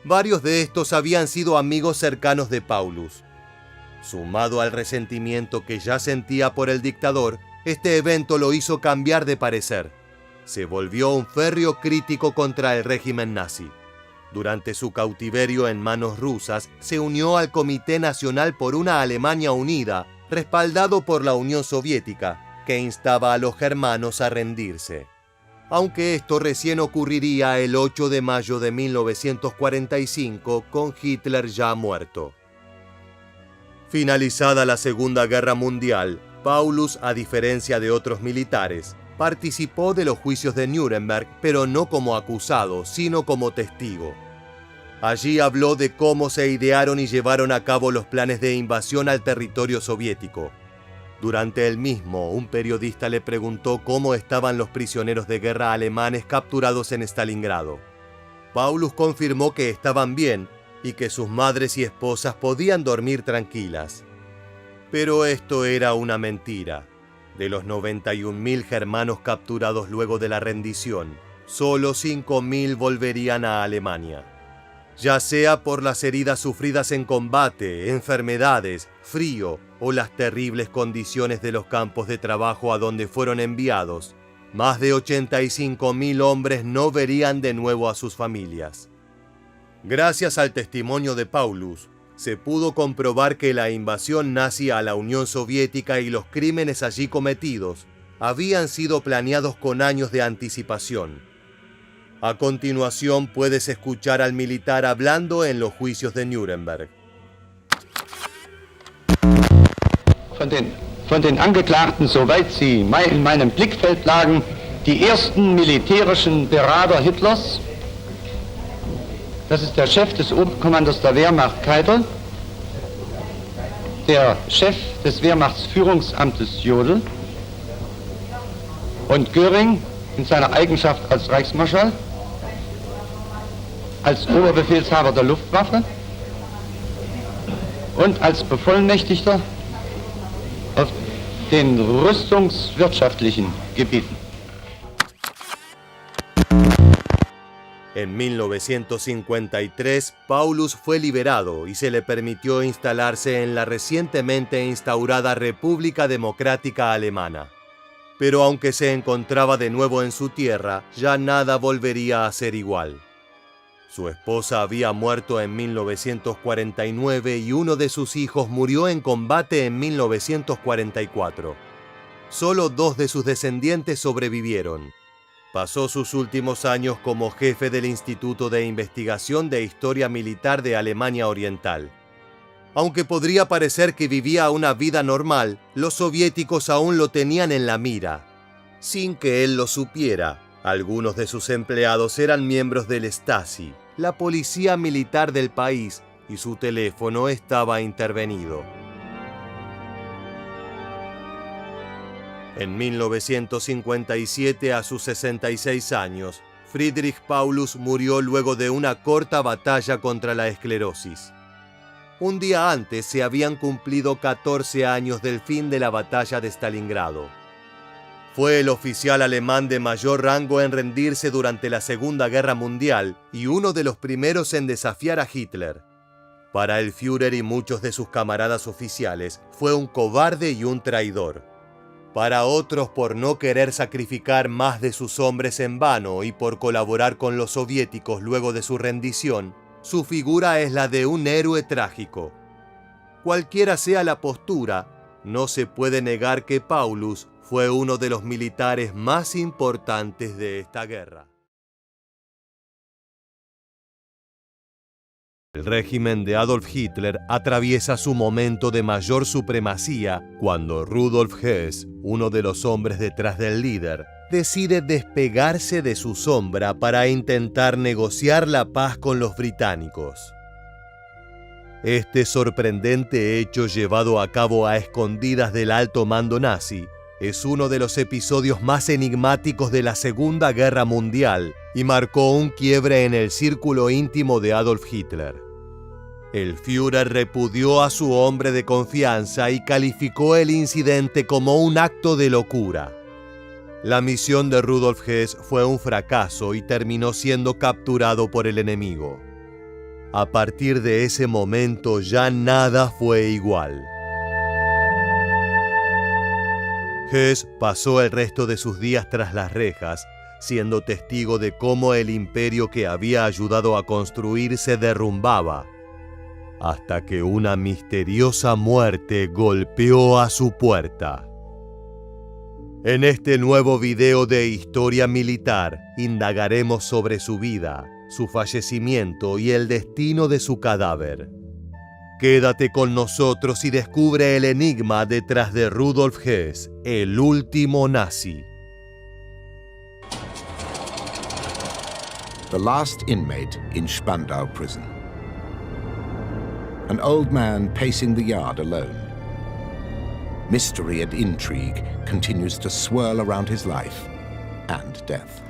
Varios de estos habían sido amigos cercanos de Paulus. Sumado al resentimiento que ya sentía por el dictador, este evento lo hizo cambiar de parecer. Se volvió un férreo crítico contra el régimen nazi. Durante su cautiverio en manos rusas, se unió al Comité Nacional por una Alemania Unida, respaldado por la Unión Soviética, que instaba a los germanos a rendirse. Aunque esto recién ocurriría el 8 de mayo de 1945, con Hitler ya muerto. Finalizada la Segunda Guerra Mundial, Paulus, a diferencia de otros militares, participó de los juicios de Nuremberg, pero no como acusado, sino como testigo. Allí habló de cómo se idearon y llevaron a cabo los planes de invasión al territorio soviético. Durante el mismo, un periodista le preguntó cómo estaban los prisioneros de guerra alemanes capturados en Stalingrado. Paulus confirmó que estaban bien y que sus madres y esposas podían dormir tranquilas. Pero esto era una mentira. De los 91.000 germanos capturados luego de la rendición, solo 5.000 volverían a Alemania. ya sea por las heridas sufridas en combate, enfermedades, frío o las terribles condiciones de los campos de trabajo a donde fueron enviados. Más de 85.000 hombres no verían de nuevo a sus familias. Gracias al testimonio de Paulus, se pudo comprobar que la invasión nazi a la Unión Soviética y los crímenes allí cometidos habían sido planeados con años de anticipación. A continuación puedes escuchar al militar hablando en los juicios de Nuremberg. Von den Angeklagten, soweit sie in meinem Blickfeld lagen, die ersten militärischen Berater Hitlers. Das ist der Chef des Oberkommandos der Wehrmacht Keitel, der Chef des Wehrmachtsführungsamtes Jodl und Göring in seiner Eigenschaft als Reichsmarschall, als Oberbefehlshaber der Luftwaffe und als Bevollmächtigter auf den rüstungswirtschaftlichen Gebieten. En 1953, Paulus fue liberado y se le permitió instalarse en la recientemente instaurada República Democrática Alemana. Pero aunque se encontraba de nuevo en su tierra, ya nada volvería a ser igual. Su esposa había muerto en 1949 y uno de sus hijos murió en combate en 1944. Solo 2 de sus descendientes sobrevivieron. Pasó sus últimos años como jefe del Instituto de Investigación de Historia Militar de Alemania Oriental. Aunque podría parecer que vivía una vida normal, los soviéticos aún lo tenían en la mira. Sin que él lo supiera, algunos de sus empleados eran miembros del Stasi, la policía militar del país, y su teléfono estaba intervenido. En 1957, a sus 66 años, Friedrich Paulus murió luego de una corta batalla contra la esclerosis. Un día antes se habían cumplido 14 años del fin de la batalla de Stalingrado. Fue el oficial alemán de mayor rango en rendirse durante la Segunda Guerra Mundial y uno de los primeros en desafiar a Hitler. Para el Führer y muchos de sus camaradas oficiales, fue un cobarde y un traidor. Para otros, por no querer sacrificar más de sus hombres en vano y por colaborar con los soviéticos luego de su rendición, su figura es la de un héroe trágico. Cualquiera sea la postura, no se puede negar que Paulus fue uno de los militares más importantes de esta guerra. El régimen de Adolf Hitler atraviesa su momento de mayor supremacía cuando Rudolf Hess, uno de los hombres detrás del líder, decide despegarse de su sombra para intentar negociar la paz con los británicos. Este sorprendente hecho, llevado a cabo a escondidas del alto mando nazi, es uno de los episodios más enigmáticos de la Segunda Guerra Mundial y marcó un quiebre en el círculo íntimo de Adolf Hitler. El Führer repudió a su hombre de confianza y calificó el incidente como un acto de locura. La misión de Rudolf Hess fue un fracaso y terminó siendo capturado por el enemigo. A partir de ese momento ya nada fue igual. Hess pasó el resto de sus días tras las rejas, siendo testigo de cómo el imperio que había ayudado a construir se derrumbaba, hasta que una misteriosa muerte golpeó a su puerta. En este nuevo video de Historia Militar, indagaremos sobre su vida, su fallecimiento y el destino de su cadáver. Quédate con nosotros y descubre el enigma detrás de Rudolf Hess, el último nazi. The last inmate in Spandau prison. An old man pacing the yard alone. Mystery and intrigue continues to swirl around his life and death.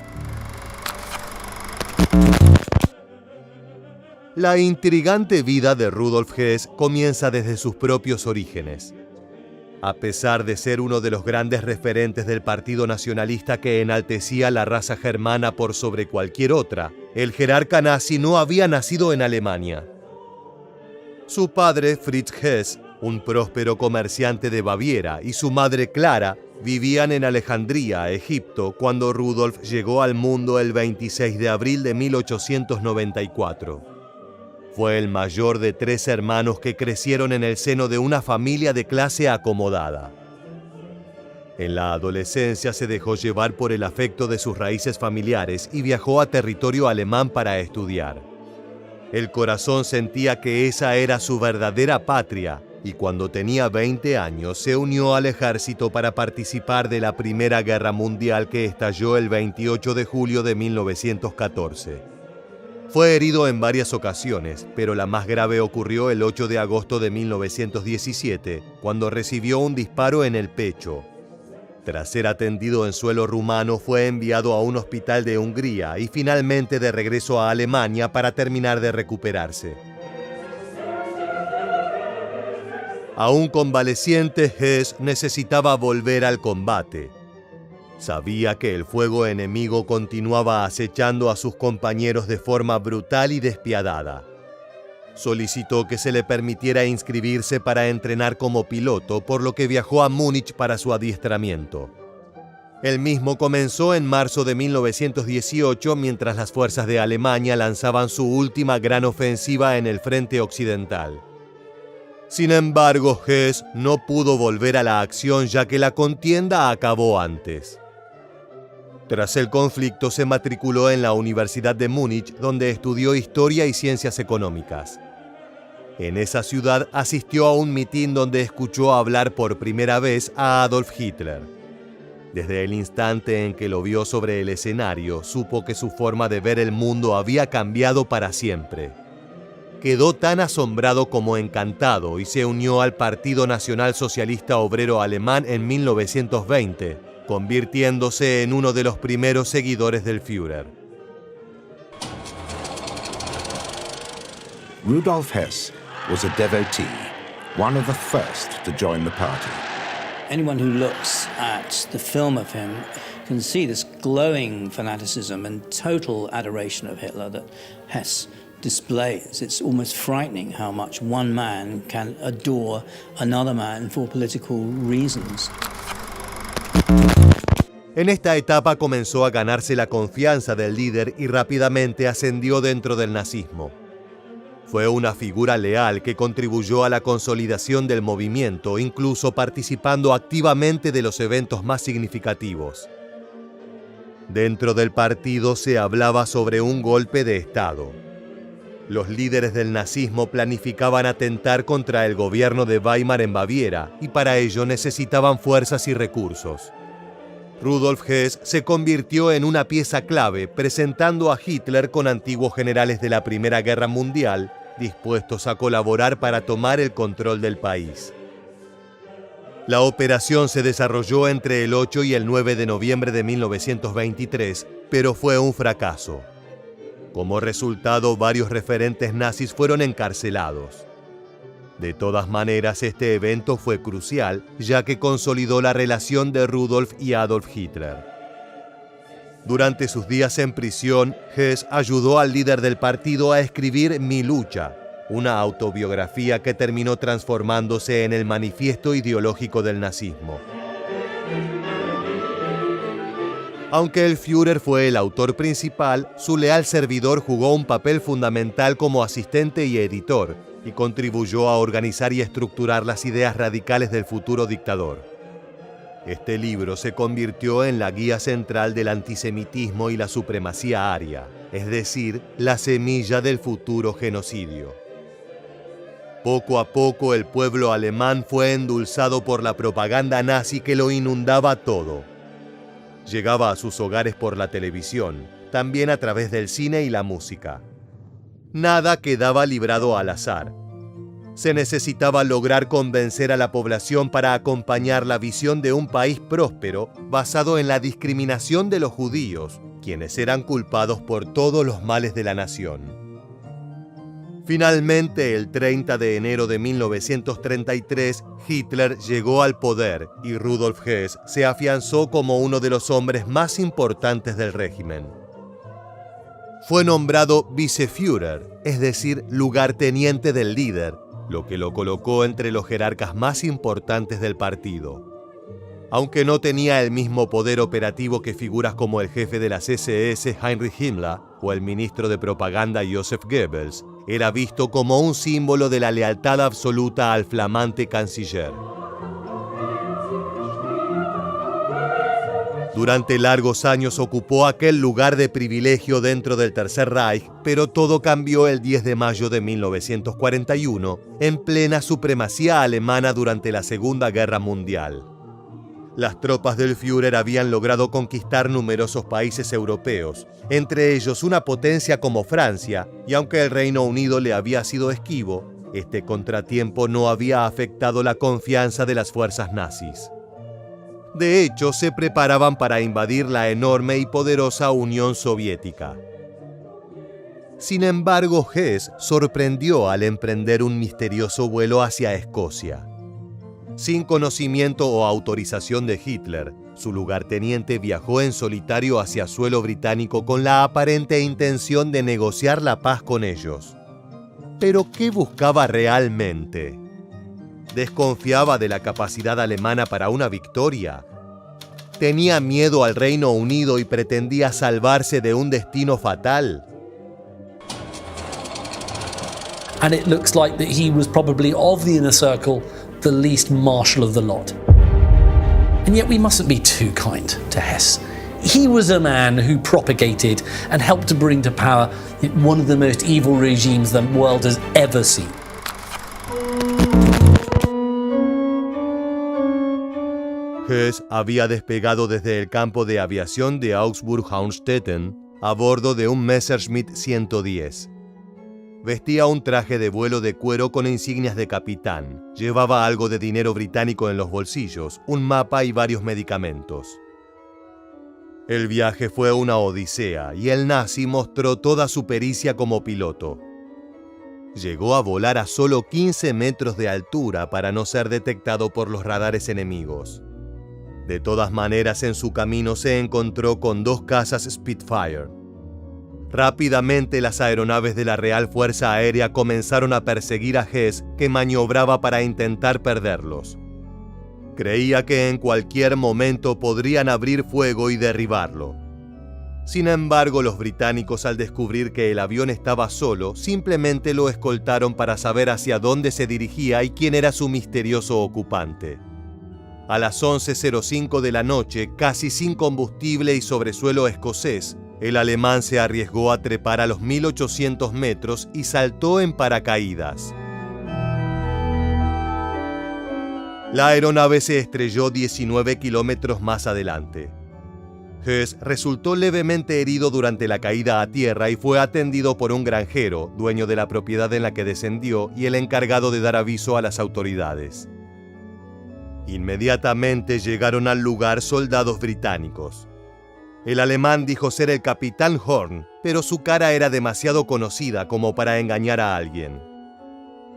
La intrigante vida de Rudolf Hess comienza desde sus propios orígenes. A pesar de ser uno de los grandes referentes del Partido Nacionalista que enaltecía la raza germana por sobre cualquier otra, el jerarca nazi no había nacido en Alemania. Su padre, Fritz Hess, un próspero comerciante de Baviera, y su madre, Clara, vivían en Alejandría, Egipto, cuando Rudolf llegó al mundo el 26 de abril de 1894. Fue el mayor de 3 hermanos que crecieron en el seno de una familia de clase acomodada. En la adolescencia se dejó llevar por el afecto de sus raíces familiares y viajó a territorio alemán para estudiar. El corazón sentía que esa era su verdadera patria y cuando tenía 20 años se unió al ejército para participar de la Primera Guerra Mundial que estalló el 28 de julio de 1914. Fue herido en varias ocasiones, pero la más grave ocurrió el 8 de agosto de 1917, cuando recibió un disparo en el pecho. Tras ser atendido en suelo rumano, fue enviado a un hospital de Hungría y finalmente de regreso a Alemania para terminar de recuperarse. Aún convaleciente, Hess necesitaba volver al combate. Sabía que el fuego enemigo continuaba acechando a sus compañeros de forma brutal y despiadada. Solicitó que se le permitiera inscribirse para entrenar como piloto, por lo que viajó a Múnich para su adiestramiento. El mismo comenzó en marzo de 1918, mientras las fuerzas de Alemania lanzaban su última gran ofensiva en el frente occidental. Sin embargo, Hess no pudo volver a la acción ya que la contienda acabó antes. Tras el conflicto se matriculó en la Universidad de Múnich, donde estudió Historia y Ciencias Económicas. En esa ciudad asistió a un mitin donde escuchó hablar por primera vez a Adolf Hitler. Desde el instante en que lo vio sobre el escenario, supo que su forma de ver el mundo había cambiado para siempre. Quedó tan asombrado como encantado y se unió al Partido Nacional Socialista Obrero Alemán en 1920, convirtiéndose en uno de los primeros seguidores del Führer. Rudolf Hess was a devotee, one of the first to join the party. Anyone who looks at the film of him can see this glowing fanaticism and total adoration of Hitler that Hess displays. It's almost frightening how much one man can adore another man for political reasons. En esta etapa comenzó a ganarse la confianza del líder y rápidamente ascendió dentro del nazismo. Fue una figura leal que contribuyó a la consolidación del movimiento, incluso participando activamente de los eventos más significativos. Dentro del partido se hablaba sobre un golpe de Estado. Los líderes del nazismo planificaban atentar contra el gobierno de Weimar en Baviera y para ello necesitaban fuerzas y recursos. Rudolf Hess se convirtió en una pieza clave, presentando a Hitler con antiguos generales de la Primera Guerra Mundial, dispuestos a colaborar para tomar el control del país. La operación se desarrolló entre el 8 y el 9 de noviembre de 1923, pero fue un fracaso. Como resultado, varios referentes nazis fueron encarcelados. De todas maneras, este evento fue crucial, ya que consolidó la relación de Rudolf y Adolf Hitler. Durante sus días en prisión, Hess ayudó al líder del partido a escribir Mi lucha, una autobiografía que terminó transformándose en el manifiesto ideológico del nazismo. Aunque el Führer fue el autor principal, su leal servidor jugó un papel fundamental como asistente y editor, y contribuyó a organizar y estructurar las ideas radicales del futuro dictador. Este libro se convirtió en la guía central del antisemitismo y la supremacía aria, es decir, la semilla del futuro genocidio. Poco a poco el pueblo alemán fue endulzado por la propaganda nazi que lo inundaba todo. Llegaba a sus hogares por la televisión, también a través del cine y la música. Nada quedaba librado al azar. Se necesitaba lograr convencer a la población para acompañar la visión de un país próspero basado en la discriminación de los judíos, quienes eran culpados por todos los males de la nación. Finalmente, el 30 de enero de 1933, Hitler llegó al poder y Rudolf Hess se afianzó como uno de los hombres más importantes del régimen. Fue nombrado Viceführer, es decir, lugarteniente del líder, lo que lo colocó entre los jerarcas más importantes del partido. Aunque no tenía el mismo poder operativo que figuras como el jefe de las SS Heinrich Himmler o el ministro de propaganda Joseph Goebbels, era visto como un símbolo de la lealtad absoluta al flamante canciller. Durante largos años ocupó aquel lugar de privilegio dentro del Tercer Reich, pero todo cambió el 10 de mayo de 1941, en plena supremacía alemana durante la Segunda Guerra Mundial. Las tropas del Führer habían logrado conquistar numerosos países europeos, entre ellos una potencia como Francia, y aunque el Reino Unido le había sido esquivo, este contratiempo no había afectado la confianza de las fuerzas nazis. De hecho, se preparaban para invadir la enorme y poderosa Unión Soviética. Sin embargo, Hess sorprendió al emprender un misterioso vuelo hacia Escocia. Sin conocimiento o autorización de Hitler, su lugarteniente viajó en solitario hacia suelo británico con la aparente intención de negociar la paz con ellos. ¿Pero qué buscaba realmente? ¿Desconfiaba de la capacidad alemana para una victoria? ¿Tenía miedo al Reino Unido y pretendía salvarse de un destino fatal? And it looks like that he was probably of the inner circle the least martial of the lot. And yet we mustn't be too kind to Hess. He was a man who propagated and helped to bring to power one of the most evil regimes the world has ever seen. Hess había despegado desde el campo de aviación de Augsburg-Haunstetten a bordo de un Messerschmitt 110. Vestía un traje de vuelo de cuero con insignias de capitán. Llevaba algo de dinero británico en los bolsillos, un mapa y varios medicamentos. El viaje fue una odisea y el nazi mostró toda su pericia como piloto. Llegó a volar a solo 15 metros de altura para no ser detectado por los radares enemigos. De todas maneras, en su camino se encontró con 2 cazas Spitfire. Rápidamente las aeronaves de la Real Fuerza Aérea comenzaron a perseguir a Hess, que maniobraba para intentar perderlos. Creía que en cualquier momento podrían abrir fuego y derribarlo. Sin embargo, los británicos, al descubrir que el avión estaba solo, simplemente lo escoltaron para saber hacia dónde se dirigía y quién era su misterioso ocupante. A las 11:05 de la noche, casi sin combustible y sobre suelo escocés, el alemán se arriesgó a trepar a los 1800 metros y saltó en paracaídas. La aeronave se estrelló 19 kilómetros más adelante. Hess resultó levemente herido durante la caída a tierra y fue atendido por un granjero, dueño de la propiedad en la que descendió y el encargado de dar aviso a las autoridades. Inmediatamente llegaron al lugar soldados británicos. El alemán dijo ser el capitán Horn, pero su cara era demasiado conocida como para engañar a alguien.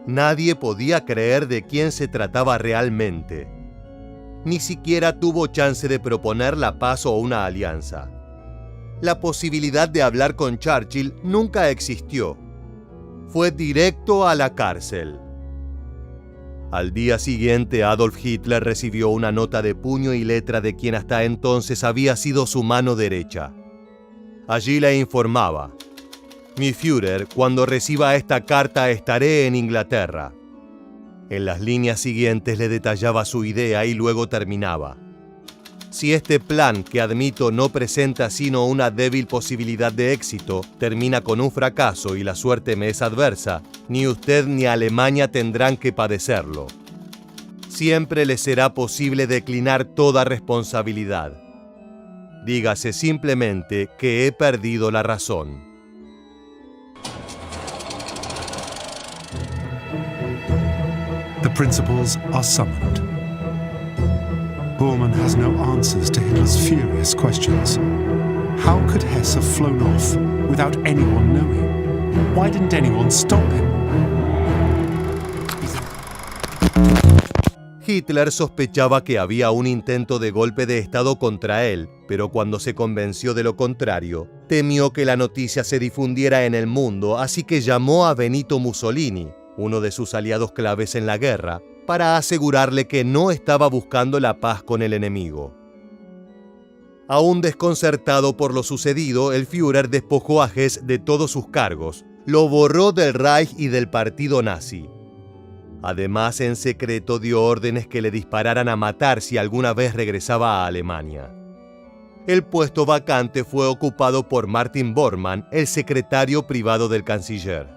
Nadie podía creer de quién se trataba realmente. Ni siquiera tuvo chance de proponer la paz o una alianza. La posibilidad de hablar con Churchill nunca existió. Fue directo a la cárcel. Al día siguiente, Adolf Hitler recibió una nota de puño y letra de quien hasta entonces había sido su mano derecha. Allí le informaba: «Mi Führer, cuando reciba esta carta estaré en Inglaterra». En las líneas siguientes le detallaba su idea y luego terminaba: «Si este plan, que admito no presenta sino una débil posibilidad de éxito, termina con un fracaso y la suerte me es adversa, ni usted ni Alemania tendrán que padecerlo. Siempre les será posible declinar toda responsabilidad. Dígase simplemente que he perdido la razón». The principals are summoned. Bormann has no answers to Hitler's furious questions. How could Hess have flown off without anyone knowing? Why didn't anyone stop him? Hitler sospechaba que había un intento de golpe de Estado contra él, pero cuando se convenció de lo contrario, temió que la noticia se difundiera en el mundo, así que llamó a Benito Mussolini, uno de sus aliados claves en la guerra, para asegurarle que no estaba buscando la paz con el enemigo. Aún desconcertado por lo sucedido, el Führer despojó a Hess de todos sus cargos, lo borró del Reich y del partido nazi. Además, en secreto dio órdenes que le dispararan a matar si alguna vez regresaba a Alemania. El puesto vacante fue ocupado por Martin Bormann, el secretario privado del canciller.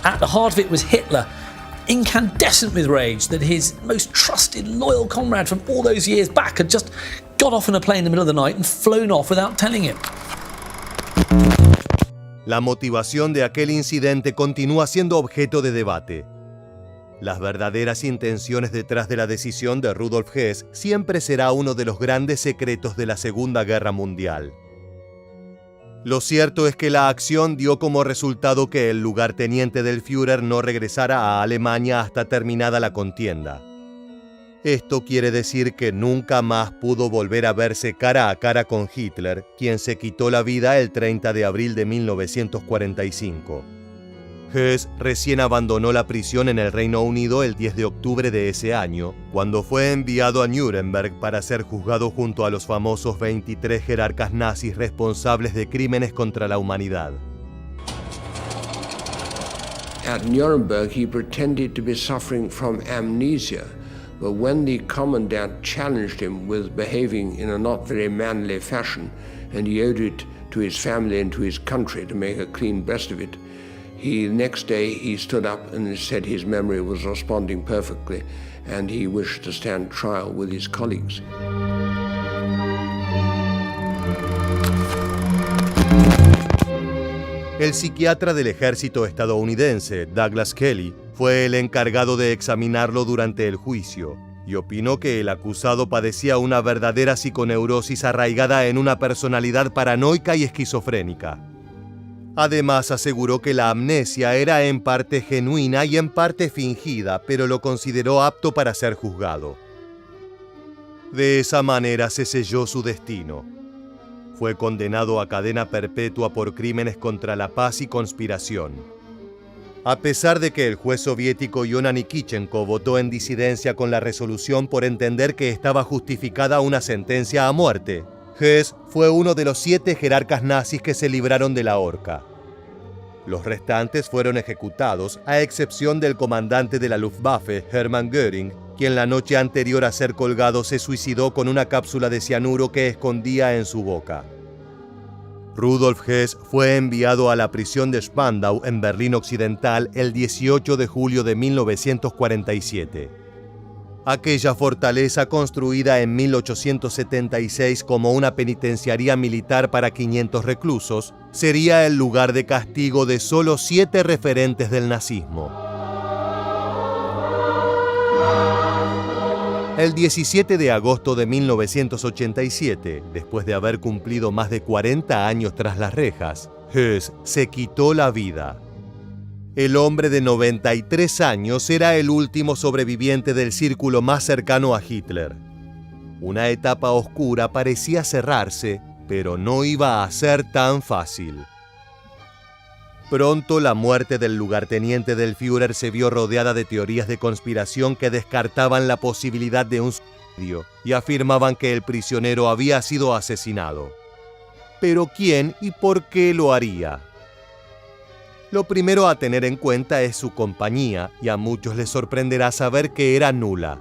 At the heart of it was Hitler, incandescent with rage that his most trusted, loyal comrade from all those years back had just got off in a plane in the middle of the night and flown off without telling him. La motivación de aquel incidente continúa siendo objeto de debate. Las verdaderas intenciones detrás de la decisión de Rudolf Hess siempre será uno de los grandes secretos de la Segunda Guerra Mundial. Lo cierto es que la acción dio como resultado que el lugarteniente del Führer no regresara a Alemania hasta terminada la contienda. Esto quiere decir que nunca más pudo volver a verse cara a cara con Hitler, quien se quitó la vida el 30 de abril de 1945. Hess recién abandonó la prisión en el Reino Unido el 10 de octubre de ese año, cuando fue enviado a Nuremberg para ser juzgado junto a los famosos 23 jerarcas nazis responsables de crímenes contra la humanidad. At Nuremberg, he pretended to be suffering from amnesia. But when the commandant challenged him with behaving in a not very manly fashion, and he owed it to his family and to his country to make a clean breast of it, next day he stood up and said his memory was responding perfectly, and he wished to stand trial with his colleagues. El psiquiatra del ejército estadounidense, Douglas Kelly, fue el encargado de examinarlo durante el juicio y opinó que el acusado padecía una verdadera psiconeurosis arraigada en una personalidad paranoica y esquizofrénica. Además, aseguró que la amnesia era en parte genuina y en parte fingida, pero lo consideró apto para ser juzgado. De esa manera se selló su destino. Fue condenado a cadena perpetua por crímenes contra la paz y conspiración. A pesar de que el juez soviético Yona Nikitchenko votó en disidencia con la resolución por entender que estaba justificada una sentencia a muerte, Hess fue uno de los 7 jerarcas nazis que se libraron de la horca. Los restantes fueron ejecutados, a excepción del comandante de la Luftwaffe, Hermann Göring, quien la noche anterior a ser colgado se suicidó con una cápsula de cianuro que escondía en su boca. Rudolf Hess fue enviado a la prisión de Spandau en Berlín Occidental el 18 de julio de 1947. Aquella fortaleza, construida en 1876 como una penitenciaría militar para 500 reclusos, sería el lugar de castigo de solo 7 referentes del nazismo. El 17 de agosto de 1987, después de haber cumplido más de 40 años tras las rejas, Hess se quitó la vida. El hombre de 93 años era el último sobreviviente del círculo más cercano a Hitler. Una etapa oscura parecía cerrarse, pero no iba a ser tan fácil. Pronto la muerte del lugarteniente del Führer se vio rodeada de teorías de conspiración que descartaban la posibilidad de un suicidio y afirmaban que el prisionero había sido asesinado. Pero ¿quién y por qué lo haría? Lo primero a tener en cuenta es su compañía, y a muchos les sorprenderá saber que era nula.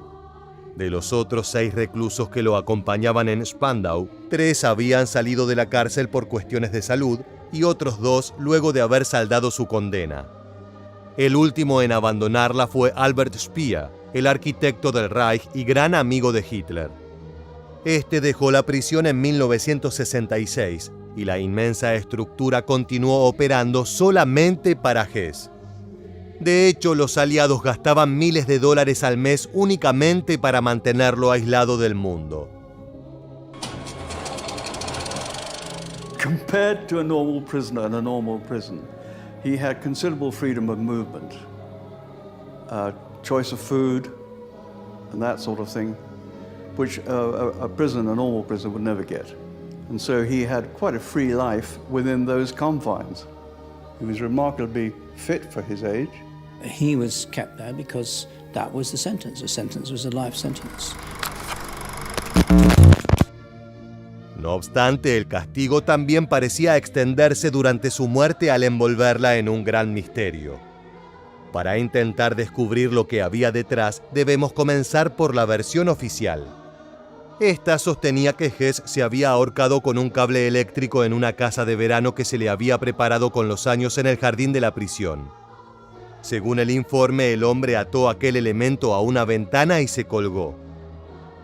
De los otros 6 reclusos que lo acompañaban en Spandau, 3 habían salido de la cárcel por cuestiones de salud y otros 2 luego de haber saldado su condena. El último en abandonarla fue Albert Speer, el arquitecto del Reich y gran amigo de Hitler. Este dejó la prisión en 1966 y la inmensa estructura continuó operando solamente para Hess. De hecho, los aliados gastaban miles de dólares al mes únicamente para mantenerlo aislado del mundo. Compared to a normal prisoner in a normal prison, he had considerable freedom of movement, choice of food, and that sort of thing, which a normal prisoner would never get. And so he had quite a free life within those confines. He was remarkably fit for his age. He was kept there because that was the sentence. The sentence was a life sentence. No obstante, el castigo también parecía extenderse durante su muerte al envolverla en un gran misterio. Para intentar descubrir lo que había detrás, debemos comenzar por la versión oficial. Esta sostenía que Hess se había ahorcado con un cable eléctrico en una casa de verano que se le había preparado con los años en el jardín de la prisión. Según el informe, el hombre ató aquel elemento a una ventana y se colgó.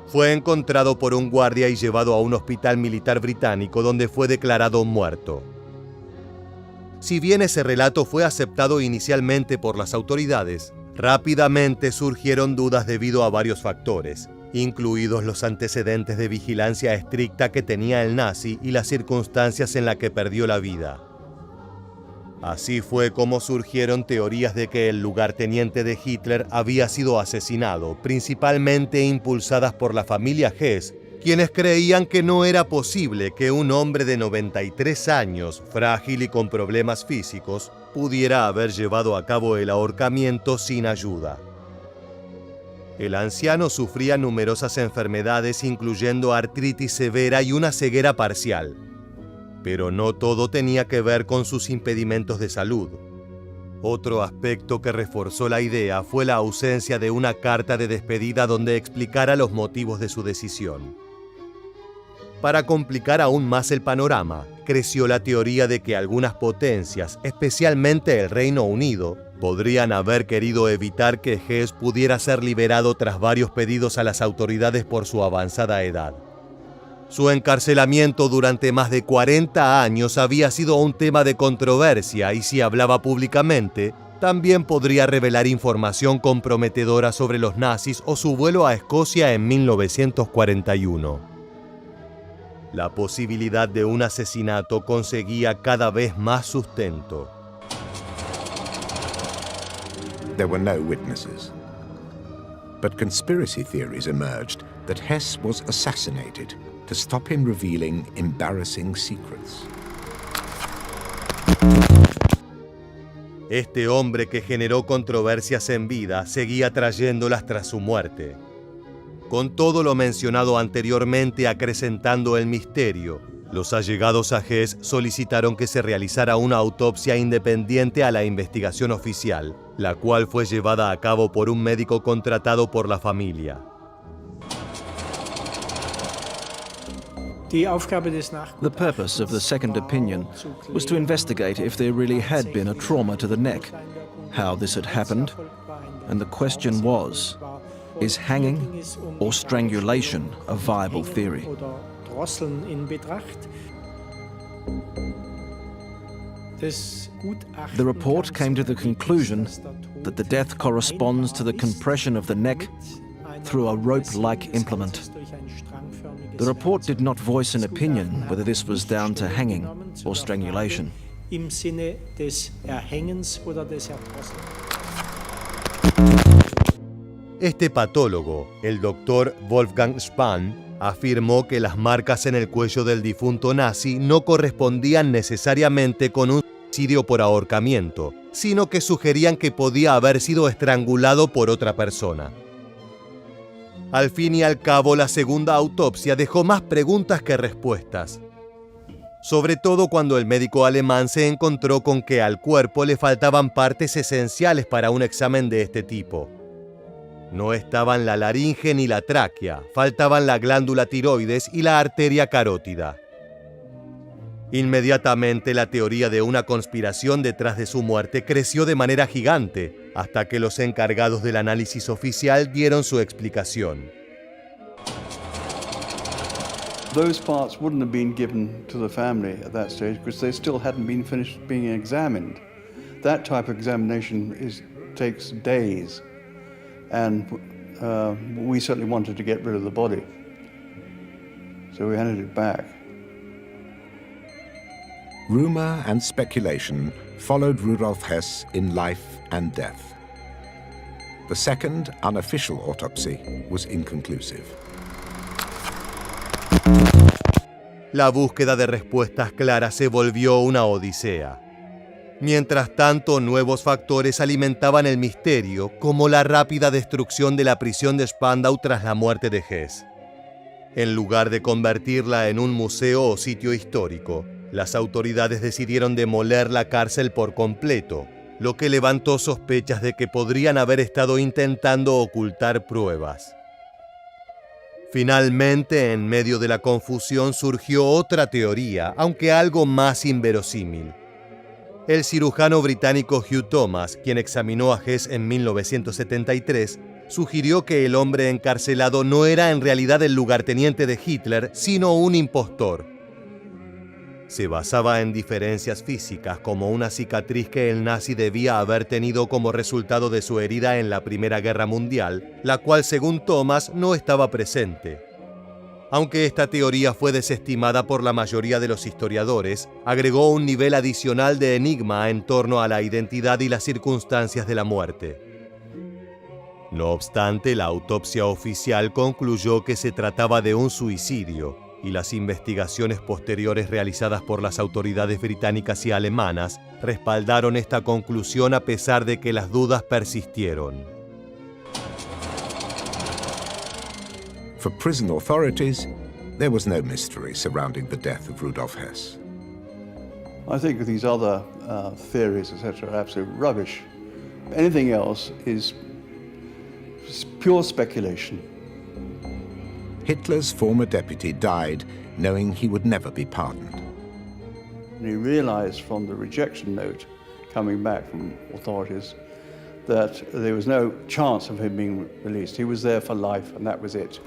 Fue encontrado por un guardia y llevado a un hospital militar británico donde fue declarado muerto. Si bien ese relato fue aceptado inicialmente por las autoridades, rápidamente surgieron dudas debido a varios factores, incluidos los antecedentes de vigilancia estricta que tenía el nazi y las circunstancias en las que perdió la vida. Así fue como surgieron teorías de que el lugarteniente de Hitler había sido asesinado, principalmente impulsadas por la familia Hess, quienes creían que no era posible que un hombre de 93 años, frágil y con problemas físicos, pudiera haber llevado a cabo el ahorcamiento sin ayuda. El anciano sufría numerosas enfermedades, incluyendo artritis severa y una ceguera parcial. Pero no todo tenía que ver con sus impedimentos de salud. Otro aspecto que reforzó la idea fue la ausencia de una carta de despedida donde explicara los motivos de su decisión. Para complicar aún más el panorama, creció la teoría de que algunas potencias, especialmente el Reino Unido, podrían haber querido evitar que Hess pudiera ser liberado tras varios pedidos a las autoridades por su avanzada edad. Su encarcelamiento durante más de 40 años había sido un tema de controversia y si hablaba públicamente, también podría revelar información comprometedora sobre los nazis o su vuelo a Escocia en 1941. La posibilidad de un asesinato conseguía cada vez más sustento. There were no witnesses. But conspiracy theories emerged that Hess was assassinated to stop him revealing embarrassing secrets. Este hombre que generó controversias en vida seguía trayéndolas tras su muerte. Con todo lo mencionado anteriormente acrecentando el misterio, los allegados a Hess solicitaron que se realizara una autopsia independiente a la investigación oficial, la cual fue llevada a cabo por un médico contratado por la familia. The purpose of the second opinion was to investigate if there really had been a trauma to the neck, how this had happened, and the question was, is hanging or strangulation a viable theory? The report came to the conclusion that the death corresponds to the compression of the neck through a rope-like implement. The report did not voice an opinion whether this was down to hanging or strangulation. Este patólogo, el doctor Wolfgang Spahn, afirmó que las marcas en el cuello del difunto nazi no correspondían necesariamente con un suicidio por ahorcamiento, sino que sugerían que podía haber sido estrangulado por otra persona. Al fin y al cabo, la segunda autopsia dejó más preguntas que respuestas. Sobre todo cuando el médico alemán se encontró con que al cuerpo le faltaban partes esenciales para un examen de este tipo. No estaban la laringe ni la tráquea, faltaban la glándula tiroides y la arteria carótida. Inmediatamente la teoría de una conspiración detrás de su muerte creció de manera gigante, hasta que los encargados del análisis oficial dieron su explicación. Those parts wouldn't have been given to the family at that stage because they still hadn't been finished being examined. That type of examination takes days, and we certainly wanted to get rid of the body, so we handed it back. Rumor and speculation followed Rudolf Hess in life and death. The second, unofficial autopsy was inconclusive. La búsqueda de respuestas claras se volvió una odisea. Mientras tanto, nuevos factores alimentaban el misterio, como la rápida destrucción de la prisión de Spandau tras la muerte de Hess. En lugar de convertirla en un museo o sitio histórico, las autoridades decidieron demoler la cárcel por completo, lo que levantó sospechas de que podrían haber estado intentando ocultar pruebas. Finalmente, en medio de la confusión, surgió otra teoría, aunque algo más inverosímil. El cirujano británico Hugh Thomas, quien examinó a Hess en 1973, sugirió que el hombre encarcelado no era en realidad el lugarteniente de Hitler, sino un impostor. Se basaba en diferencias físicas, como una cicatriz que el nazi debía haber tenido como resultado de su herida en la Primera Guerra Mundial, la cual, según Thomas, no estaba presente. Aunque esta teoría fue desestimada por la mayoría de los historiadores, agregó un nivel adicional de enigma en torno a la identidad y las circunstancias de la muerte. No obstante, la autopsia oficial concluyó que se trataba de un suicidio, y las investigaciones posteriores realizadas por las autoridades británicas y alemanas respaldaron esta conclusión a pesar de que las dudas persistieron. For prison authorities, there was no mystery surrounding the death of Rudolf Hess. I think these other theories, etc., are absolute rubbish. Anything else is pure speculation. Hitler's former deputy died knowing he would never be pardoned. And he realized from the rejection note coming back from authorities that there was no chance of him being released. He was there for life, and that was it.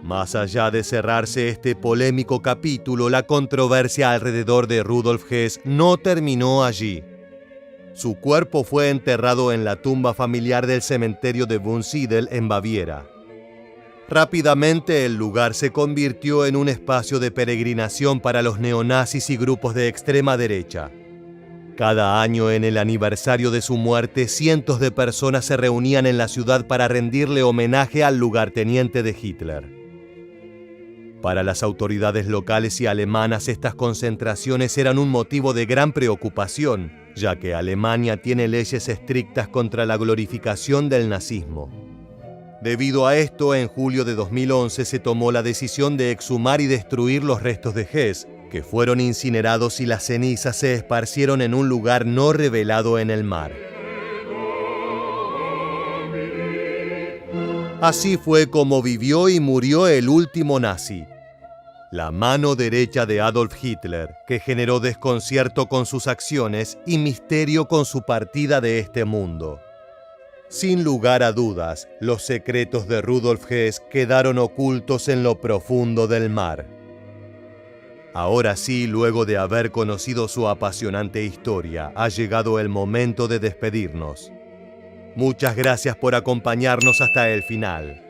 Más allá de cerrarse este polémico capítulo, la controversia alrededor de Rudolf Hess no terminó allí. Su cuerpo fue enterrado en la tumba familiar del cementerio de Wunsiedel en Baviera. Rápidamente el lugar se convirtió en un espacio de peregrinación para los neonazis y grupos de extrema derecha. Cada año, en el aniversario de su muerte, cientos de personas se reunían en la ciudad para rendirle homenaje al lugarteniente de Hitler. Para las autoridades locales y alemanas, estas concentraciones eran un motivo de gran preocupación, ya que Alemania tiene leyes estrictas contra la glorificación del nazismo. Debido a esto, en julio de 2011 se tomó la decisión de exhumar y destruir los restos de Hess, que fueron incinerados y las cenizas se esparcieron en un lugar no revelado en el mar. Así fue como vivió y murió el último nazi, la mano derecha de Adolf Hitler, que generó desconcierto con sus acciones y misterio con su partida de este mundo. Sin lugar a dudas, los secretos de Rudolf Hess quedaron ocultos en lo profundo del mar. Ahora sí, luego de haber conocido su apasionante historia, ha llegado el momento de despedirnos. Muchas gracias por acompañarnos hasta el final.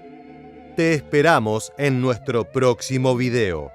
Te esperamos en nuestro próximo video.